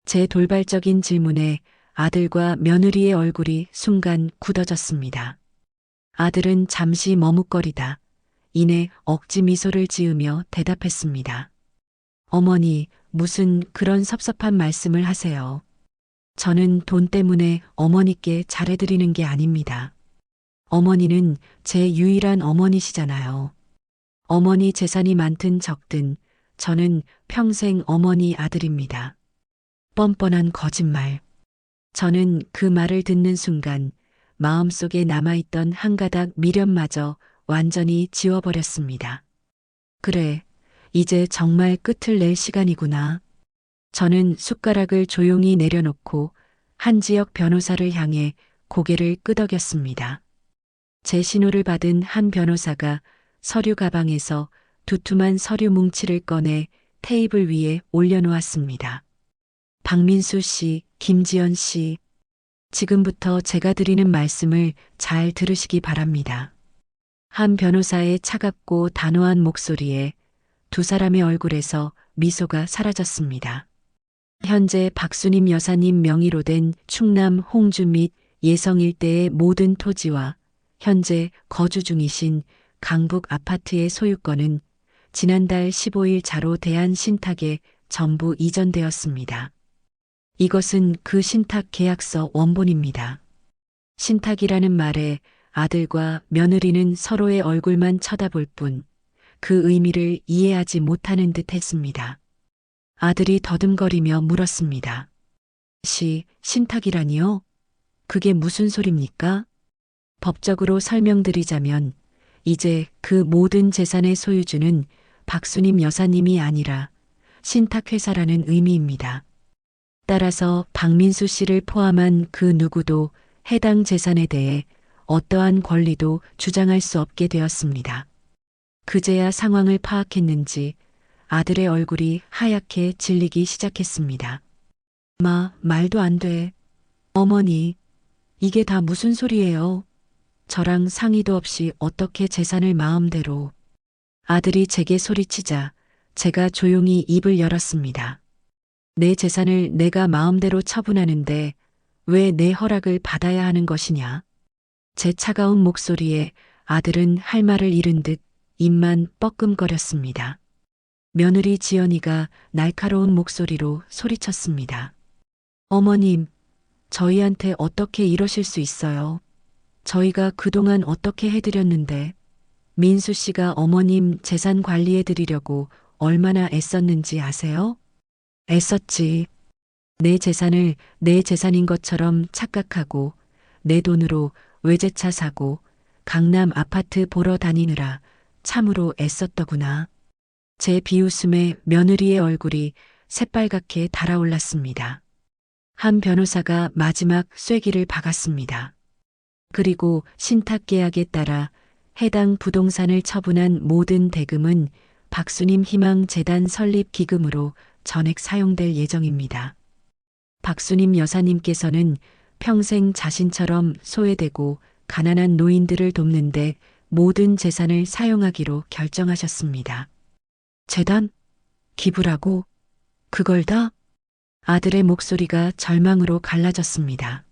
S2: 제 돌발적인 질문에 아들과 며느리의 얼굴이 순간 굳어졌습니다. 아들은 잠시 머뭇거리다 이내 억지 미소를 지으며 대답했습니다. 어머니, 무슨 그런 섭섭한 말씀을 하세요. 저는 돈 때문에 어머니께 잘해드리는 게 아닙니다. 어머니는 제 유일한 어머니시잖아요. 어머니 재산이 많든 적든 저는 평생 어머니 아들입니다. 뻔뻔한 거짓말. 저는 그 말을 듣는 순간 마음속에 남아있던 한 가닥 미련마저 완전히 지워버렸습니다. 그래, 이제 정말 끝을 낼 시간이구나. 저는 숟가락을 조용히 내려놓고 한지혁 변호사를 향해 고개를 끄덕였습니다. 제 신호를 받은 한 변호사가 서류 가방에서 두툼한 서류 뭉치를 꺼내 테이블 위에 올려놓았습니다. 박민수 씨, 김지연 씨, 지금부터 제가 드리는 말씀을 잘 들으시기 바랍니다. 한 변호사의 차갑고 단호한 목소리에 두 사람의 얼굴에서 미소가 사라졌습니다. 현재 박수님 여사님 명의로 된 충남 홍주 및 예성 일대의 모든 토지와 현재 거주 중이신 강북 아파트의 소유권은 지난달 15일 자로 대한신탁에 전부 이전되었습니다. 이것은 그 신탁 계약서 원본입니다. 신탁이라는 말에 아들과 며느리는 서로의 얼굴만 쳐다볼 뿐 그 의미를 이해하지 못하는 듯 했습니다. 아들이 더듬거리며 물었습니다. 신탁이라니요? 그게 무슨 소립니까? 법적으로 설명드리자면 이제 그 모든 재산의 소유주는 박수님 여사님이 아니라 신탁회사라는 의미입니다. 따라서 박민수 씨를 포함한 그 누구도 해당 재산에 대해 어떠한 권리도 주장할 수 없게 되었습니다. 그제야 상황을 파악했는지 아들의 얼굴이 하얗게 질리기 시작했습니다. 말도 안 돼. 어머니, 이게 다 무슨 소리예요? 저랑 상의도 없이 어떻게 재산을 마음대로. 아들이 제게 소리치자 제가 조용히 입을 열었습니다. 내 재산을 내가 마음대로 처분하는데 왜 내 허락을 받아야 하는 것이냐? 제 차가운 목소리에 아들은 할 말을 잃은 듯 입만 뻐끔거렸습니다. 며느리 지연이가 날카로운 목소리로 소리쳤습니다. 어머님, 저희한테 어떻게 이러실 수 있어요? 저희가 그동안 어떻게 해드렸는데 민수 씨가 어머님 재산 관리해 드리려고 얼마나 애썼는지 아세요? 애썼지. 내 재산을 내 재산인 것처럼 착각하고 내 돈으로 외제차 사고 강남 아파트 보러 다니느라 참으로 애썼더구나. 제 비웃음에 며느리의 얼굴이 새빨갛게 달아올랐습니다. 한 변호사가 마지막 쐐기를 박았습니다. 그리고 신탁계약에 따라 해당 부동산을 처분한 모든 대금은 박수님 희망재단 설립 기금으로 전액 사용될 예정입니다. 박수님 여사님께서는 평생 자신처럼 소외되고 가난한 노인들을 돕는데 모든 재산을 사용하기로 결정하셨습니다. 재단? 기부라고? 그걸 다? 아들의 목소리가 절망으로 갈라졌습니다.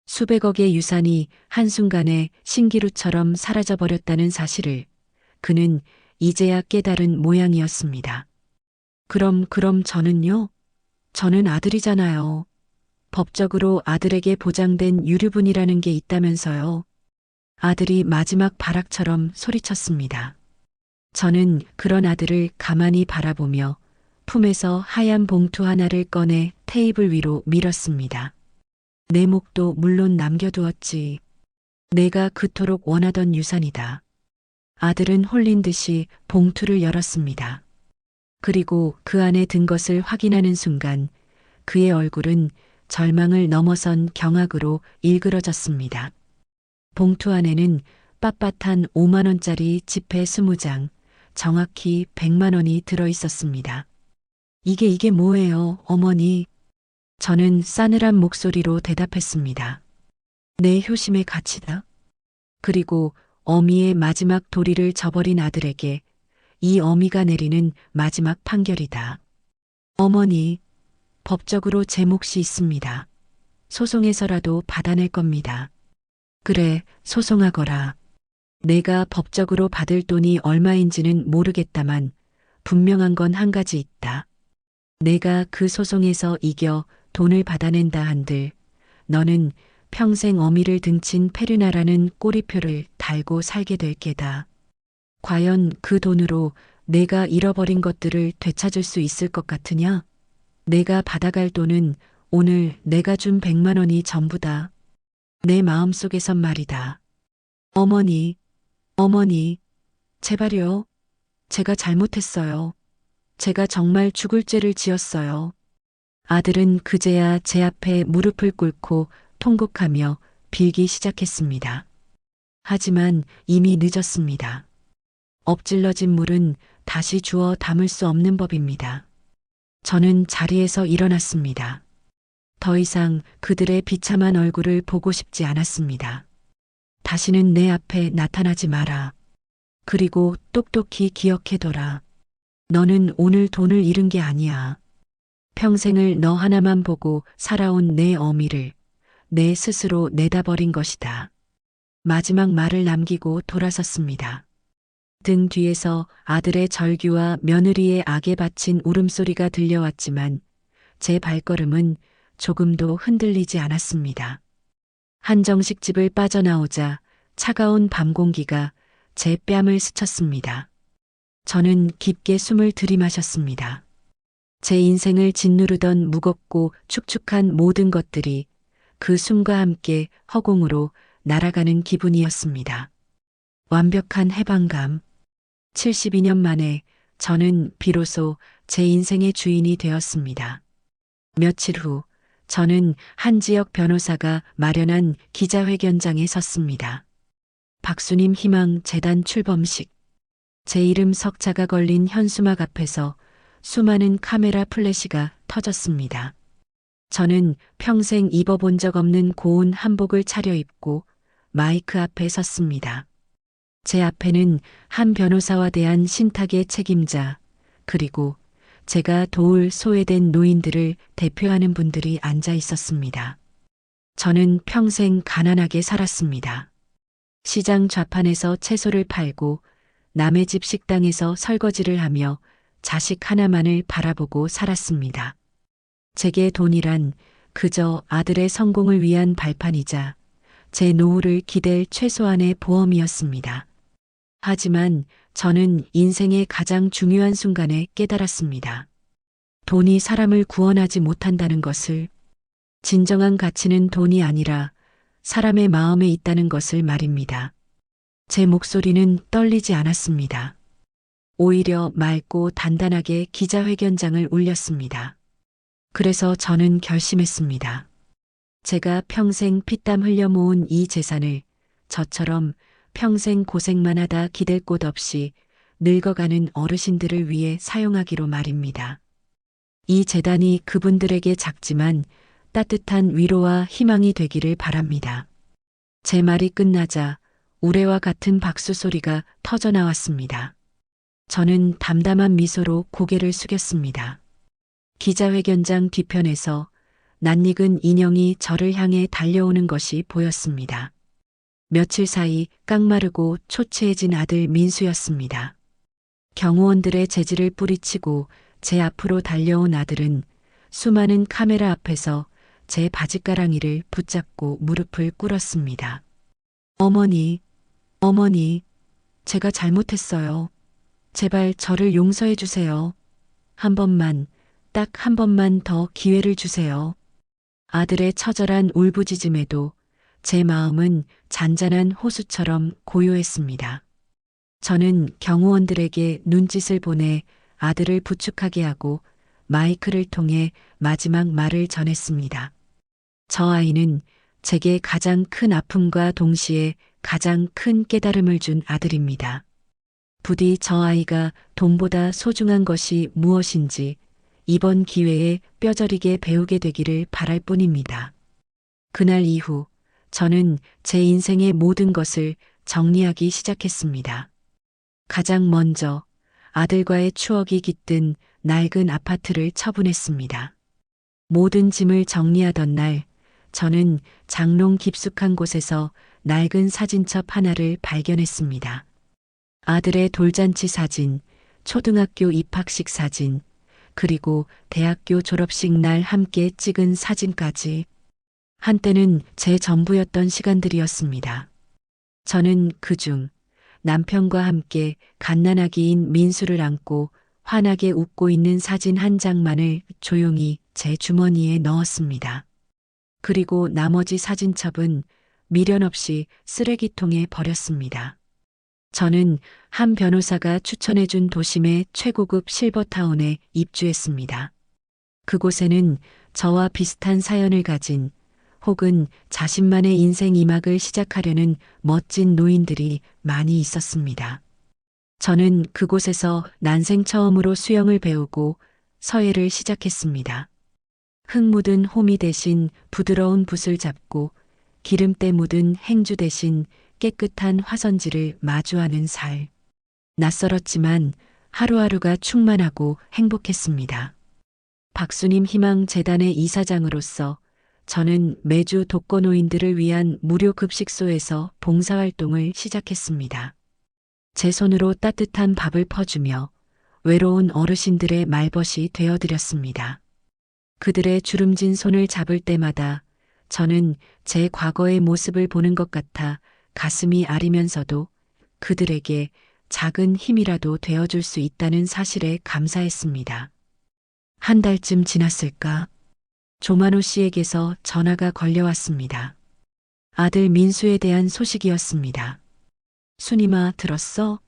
S2: 수백억의 유산이 한순간에 신기루처럼 사라져버렸다는 사실을 그는 이제야 깨달은 모양이었습니다. 그럼 저는요? 저는 아들이잖아요. 법적으로 아들에게 보장된 유류분이라는 게 있다면서요. 아들이 마지막 발악처럼 소리쳤습니다. 저는 그런 아들을 가만히 바라보며 품에서 하얀 봉투 하나를 꺼내 테이블 위로 밀었습니다. 내 목도 물론 남겨두었지. 내가 그토록 원하던 유산이다. 아들은 홀린 듯이 봉투를 열었습니다. 그리고 그 안에 든 것을 확인하는 순간 그의 얼굴은 절망을 넘어선 경악으로 일그러졌습니다. 봉투 안에는 빳빳한 5만 원짜리 지폐 20장, 정확히 100만 원이 들어 있었습니다. 이게 뭐예요, 어머니? 저는 싸늘한 목소리로 대답했습니다. 내 효심의 가치다. 그리고 어미의 마지막 도리를 저버린 아들에게 이 어미가 내리는 마지막 판결이다. 어머니, 법적으로 제 몫이 있습니다. 소송해서라도 받아낼 겁니다. 그래, 소송하거라. 내가 법적으로 받을 돈이 얼마인지는 모르겠다만 분명한 건 한 가지 있다. 내가 그 소송에서 이겨 돈을 받아낸다 한들 너는 평생 어미를 등친 페르나라는 꼬리표를 달고 살게 될 게다. 과연 그 돈으로 내가 잃어버린 것들을 되찾을 수 있을 것 같으냐? 내가 받아갈 돈은 오늘 내가 준 100만 원이 전부다. 내 마음속에선 말이다. 어머니, 어머니, 제발요. 제가 잘못했어요. 제가 정말 죽을 죄를 지었어요. 아들은 그제야 제 앞에 무릎을 꿇고 통곡하며 빌기 시작했습니다. 하지만 이미 늦었습니다. 엎질러진 물은 다시 주워 담을 수 없는 법입니다. 저는 자리에서 일어났습니다. 더 이상 그들의 비참한 얼굴을 보고 싶지 않았습니다. 다시는 내 앞에 나타나지 마라. 그리고 똑똑히 기억해둬라. 너는 오늘 돈을 잃은 게 아니야. 평생을 너 하나만 보고 살아온 내 어미를 내 스스로 내다버린 것이다. 마지막 말을 남기고 돌아섰습니다. 등 뒤에서 아들의 절규와 며느리의 악에 바친 울음소리가 들려왔지만 제 발걸음은 조금도 흔들리지 않았습니다. 한정식집을 빠져나오자 차가운 밤 공기가 제 뺨을 스쳤습니다. 저는 깊게 숨을 들이마셨습니다. 제 인생을 짓누르던 무겁고 축축한 모든 것들이 그 숨과 함께 허공으로 날아가는 기분이었습니다. 완벽한 해방감. 72년 만에 저는 비로소 제 인생의 주인이 되었습니다. 며칠 후 저는 한 지역 변호사가 마련한 기자회견장에 섰습니다. 박수님 희망 재단 출범식. 제 이름 석자가 걸린 현수막 앞에서 수많은 카메라 플래시가 터졌습니다. 저는 평생 입어본 적 없는 고운 한복을 차려입고 마이크 앞에 섰습니다. 제 앞에는 한 변호사와 대한 신탁의 책임자, 그리고 제가 도울 소외된 노인들을 대표하는 분들이 앉아 있었습니다. 저는 평생 가난하게 살았습니다. 시장 좌판에서 채소를 팔고 남의 집 식당에서 설거지를 하며 자식 하나만을 바라보고 살았습니다. 제게 돈이란 그저 아들의 성공을 위한 발판이자 제 노후를 기댈 최소한의 보험이었습니다. 하지만 저는 인생의 가장 중요한 순간에 깨달았습니다. 돈이 사람을 구원하지 못한다는 것을, 진정한 가치는 돈이 아니라 사람의 마음에 있다는 것을 말입니다. 제 목소리는 떨리지 않았습니다. 오히려 맑고 단단하게 기자회견장을 울렸습니다. 그래서 저는 결심했습니다. 제가 평생 피땀 흘려 모은 이 재산을 저처럼 평생 고생만 하다 기댈 곳 없이 늙어가는 어르신들을 위해 사용하기로 말입니다. 이 재단이 그분들에게 작지만 따뜻한 위로와 희망이 되기를 바랍니다. 제 말이 끝나자 우레와 같은 박수 소리가 터져 나왔습니다. 저는 담담한 미소로 고개를 숙였습니다. 기자회견장 뒤편에서 낯익은 인형이 저를 향해 달려오는 것이 보였습니다. 며칠 사이 깡마르고 초췌해진 아들 민수였습니다. 경호원들의 재질을 뿌리치고 제 앞으로 달려온 아들은 수많은 카메라 앞에서 제 바짓가랑이를 붙잡고 무릎을 꿇었습니다. 어머니, 어머니, 제가 잘못했어요. 제발 저를 용서해 주세요. 한 번만, 딱 한 번만 더 기회를 주세요. 아들의 처절한 울부짖음에도 제 마음은 잔잔한 호수처럼 고요했습니다. 저는 경호원들에게 눈짓을 보내 아들을 부축하게 하고 마이크를 통해 마지막 말을 전했습니다. 저 아이는 제게 가장 큰 아픔과 동시에 가장 큰 깨달음을 준 아들입니다. 부디 저 아이가 돈보다 소중한 것이 무엇인지 이번 기회에 뼈저리게 배우게 되기를 바랄 뿐입니다. 그날 이후 저는 제 인생의 모든 것을 정리하기 시작했습니다. 가장 먼저 아들과의 추억이 깃든 낡은 아파트를 처분했습니다. 모든 짐을 정리하던 날, 저는 장롱 깊숙한 곳에서 낡은 사진첩 하나를 발견했습니다. 아들의 돌잔치 사진, 초등학교 입학식 사진, 그리고 대학교 졸업식 날 함께 찍은 사진까지. 한때는 제 전부였던 시간들이었습니다. 저는 그중 남편과 함께 갓난아기인 민수를 안고 환하게 웃고 있는 사진 한 장만을 조용히 제 주머니에 넣었습니다. 그리고 나머지 사진첩은 미련 없이 쓰레기통에 버렸습니다. 저는 한 변호사가 추천해준 도심의 최고급 실버타운에 입주했습니다. 그곳에는 저와 비슷한 사연을 가진 혹은 자신만의 인생 이막을 시작하려는 멋진 노인들이 많이 있었습니다. 저는 그곳에서 난생 처음으로 수영을 배우고 서예를 시작했습니다. 흙 묻은 호미 대신 부드러운 붓을 잡고 기름때 묻은 행주 대신 깨끗한 화선지를 마주하는 살. 낯설었지만 하루하루가 충만하고 행복했습니다. 박수님 희망재단의 이사장으로서 저는 매주 독거노인들을 위한 무료 급식소에서 봉사활동을 시작했습니다. 제 손으로 따뜻한 밥을 퍼주며 외로운 어르신들의 말벗이 되어드렸습니다. 그들의 주름진 손을 잡을 때마다 저는 제 과거의 모습을 보는 것 같아 가슴이 아리면서도 그들에게 작은 힘이라도 되어줄 수 있다는 사실에 감사했습니다. 한 달쯤 지났을까? 조만호 씨에게서 전화가 걸려왔습니다. 아들 민수에 대한 소식이었습니다. 순임아, 들었어?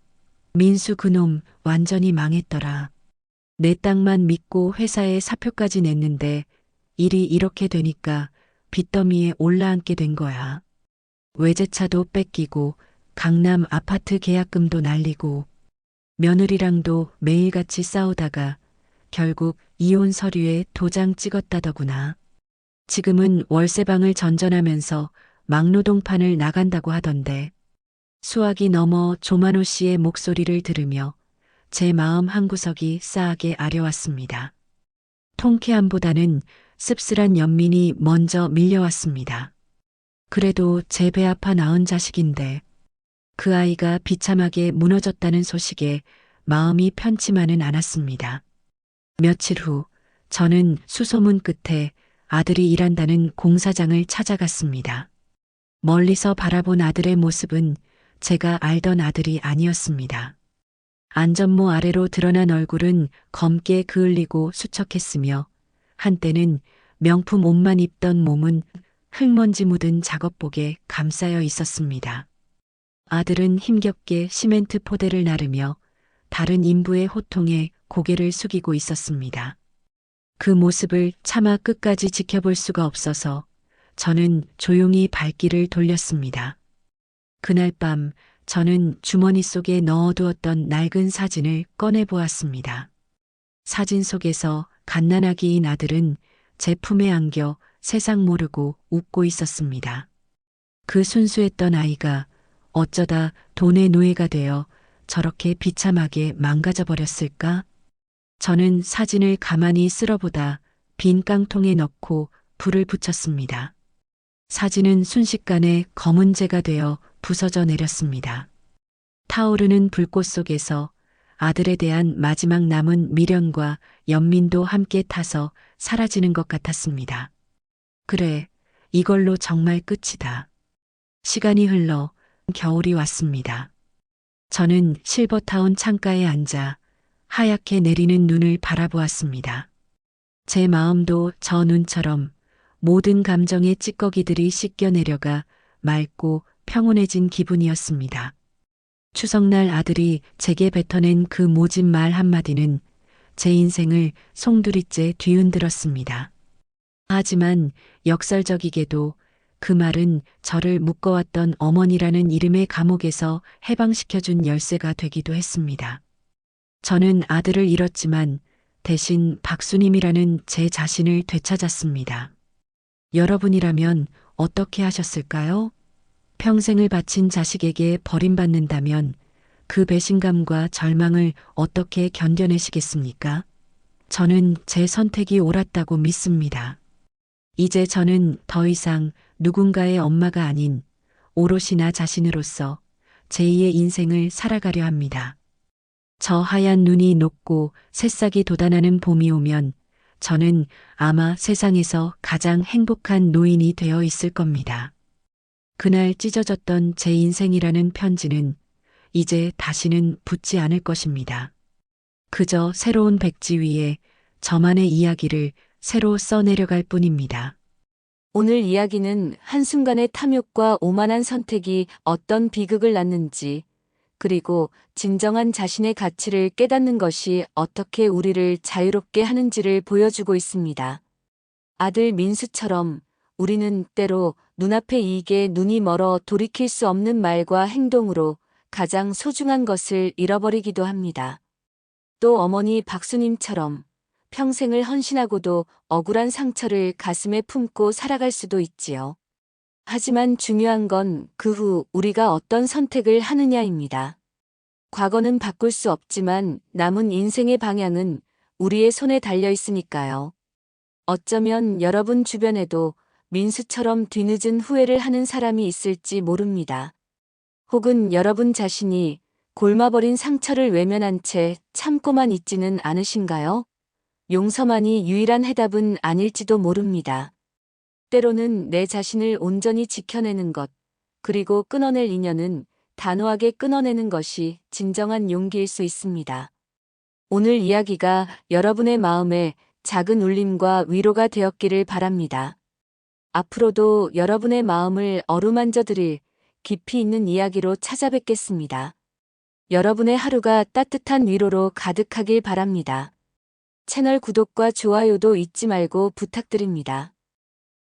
S2: 민수 그놈 완전히 망했더라. 내 땅만 믿고 회사에 사표까지 냈는데 일이 이렇게 되니까 빚더미에 올라앉게 된 거야. 외제차도 뺏기고 강남 아파트 계약금도 날리고 며느리랑도 매일같이 싸우다가 결국 이혼 서류에 도장 찍었다더구나. 지금은 월세방을 전전하면서 막노동판을 나간다고 하던데. 수학이 넘어 조만호 씨의 목소리를 들으며 제 마음 한구석이 싸하게 아려왔습니다. 통쾌함보다는 씁쓸한 연민이 먼저 밀려왔습니다. 그래도 제 배 아파 낳은 자식인데 그 아이가 비참하게 무너졌다는 소식에 마음이 편치만은 않았습니다. 며칠 후 저는 수소문 끝에 아들이 일한다는 공사장을 찾아갔습니다. 멀리서 바라본 아들의 모습은 제가 알던 아들이 아니었습니다. 안전모 아래로 드러난 얼굴은 검게 그을리고 수척했으며 한때는 명품 옷만 입던 몸은 흙먼지 묻은 작업복에 감싸여 있었습니다. 아들은 힘겹게 시멘트 포대를 나르며 다른 인부의 호통에 고개를 숙이고 있었습니다. 그 모습을 차마 끝까지 지켜볼 수가 없어서 저는 조용히 발길을 돌렸습니다. 그날 밤 저는 주머니 속에 넣어두었던 낡은 사진을 꺼내보았습니다. 사진 속에서 갓난아기인 아들은 제 품에 안겨 세상 모르고 웃고 있었습니다. 그 순수했던 아이가 어쩌다 돈의 노예가 되어 저렇게 비참하게 망가져 버렸을까? 저는 사진을 가만히 쓸어보다 빈 깡통에 넣고 불을 붙였습니다. 사진은 순식간에 검은재가 되어 부서져 내렸습니다. 타오르는 불꽃 속에서 아들에 대한 마지막 남은 미련과 연민도 함께 타서 사라지는 것 같았습니다. 그래, 이걸로 정말 끝이다. 시간이 흘러 겨울이 왔습니다. 저는 실버타운 창가에 앉아 하얗게 내리는 눈을 바라보았습니다. 제 마음도 저 눈처럼 모든 감정의 찌꺼기들이 씻겨 내려가 맑고 평온해진 기분이었습니다. 추석날 아들이 제게 뱉어낸 그 모진 말 한마디는 제 인생을 송두리째 뒤흔들었습니다. 하지만 역설적이게도 그 말은 저를 묶어왔던 어머니라는 이름의 감옥에서 해방시켜준 열쇠가 되기도 했습니다. 저는 아들을 잃었지만 대신 박수님이라는 제 자신을 되찾았습니다. 여러분이라면 어떻게 하셨을까요? 평생을 바친 자식에게 버림받는다면 그 배신감과 절망을 어떻게 견뎌내시겠습니까? 저는 제 선택이 옳았다고 믿습니다. 이제 저는 더 이상 누군가의 엄마가 아닌 오롯이 나 자신으로서 제2의 인생을 살아가려 합니다. 저 하얀 눈이 녹고 새싹이 돋아나는 봄이 오면 저는 아마 세상에서 가장 행복한 노인이 되어 있을 겁니다. 그날 찢어졌던 제 인생이라는 편지는 이제 다시는 붙지 않을 것입니다. 그저 새로운 백지 위에 저만의 이야기를 새로 써내려갈 뿐입니다.
S3: 오늘 이야기는 한순간의 탐욕과 오만한 선택이 어떤 비극을 낳는지, 그리고 진정한 자신의 가치를 깨닫는 것이 어떻게 우리를 자유롭게 하는지를 보여주고 있습니다. 아들 민수처럼 우리는 때로 눈앞의 이익에 눈이 멀어 돌이킬 수 없는 말과 행동으로 가장 소중한 것을 잃어버리기도 합니다. 또 어머니 박수님처럼 평생을 헌신하고도 억울한 상처를 가슴에 품고 살아갈 수도 있지요. 하지만 중요한 건 그 후 우리가 어떤 선택을 하느냐입니다. 과거는 바꿀 수 없지만 남은 인생의 방향은 우리의 손에 달려 있으니까요. 어쩌면 여러분 주변에도 민수처럼 뒤늦은 후회를 하는 사람이 있을지 모릅니다. 혹은 여러분 자신이 골마버린 상처를 외면한 채 참고만 있지는 않으신가요? 용서만이 유일한 해답은 아닐지도 모릅니다. 때로는 내 자신을 온전히 지켜내는 것, 그리고 끊어낼 인연은 단호하게 끊어내는 것이 진정한 용기일 수 있습니다. 오늘 이야기가 여러분의 마음에 작은 울림과 위로가 되었기를 바랍니다. 앞으로도 여러분의 마음을 어루만져 드릴 깊이 있는 이야기로 찾아뵙겠습니다. 여러분의 하루가 따뜻한 위로로 가득하길 바랍니다. 채널 구독과 좋아요도 잊지 말고 부탁드립니다.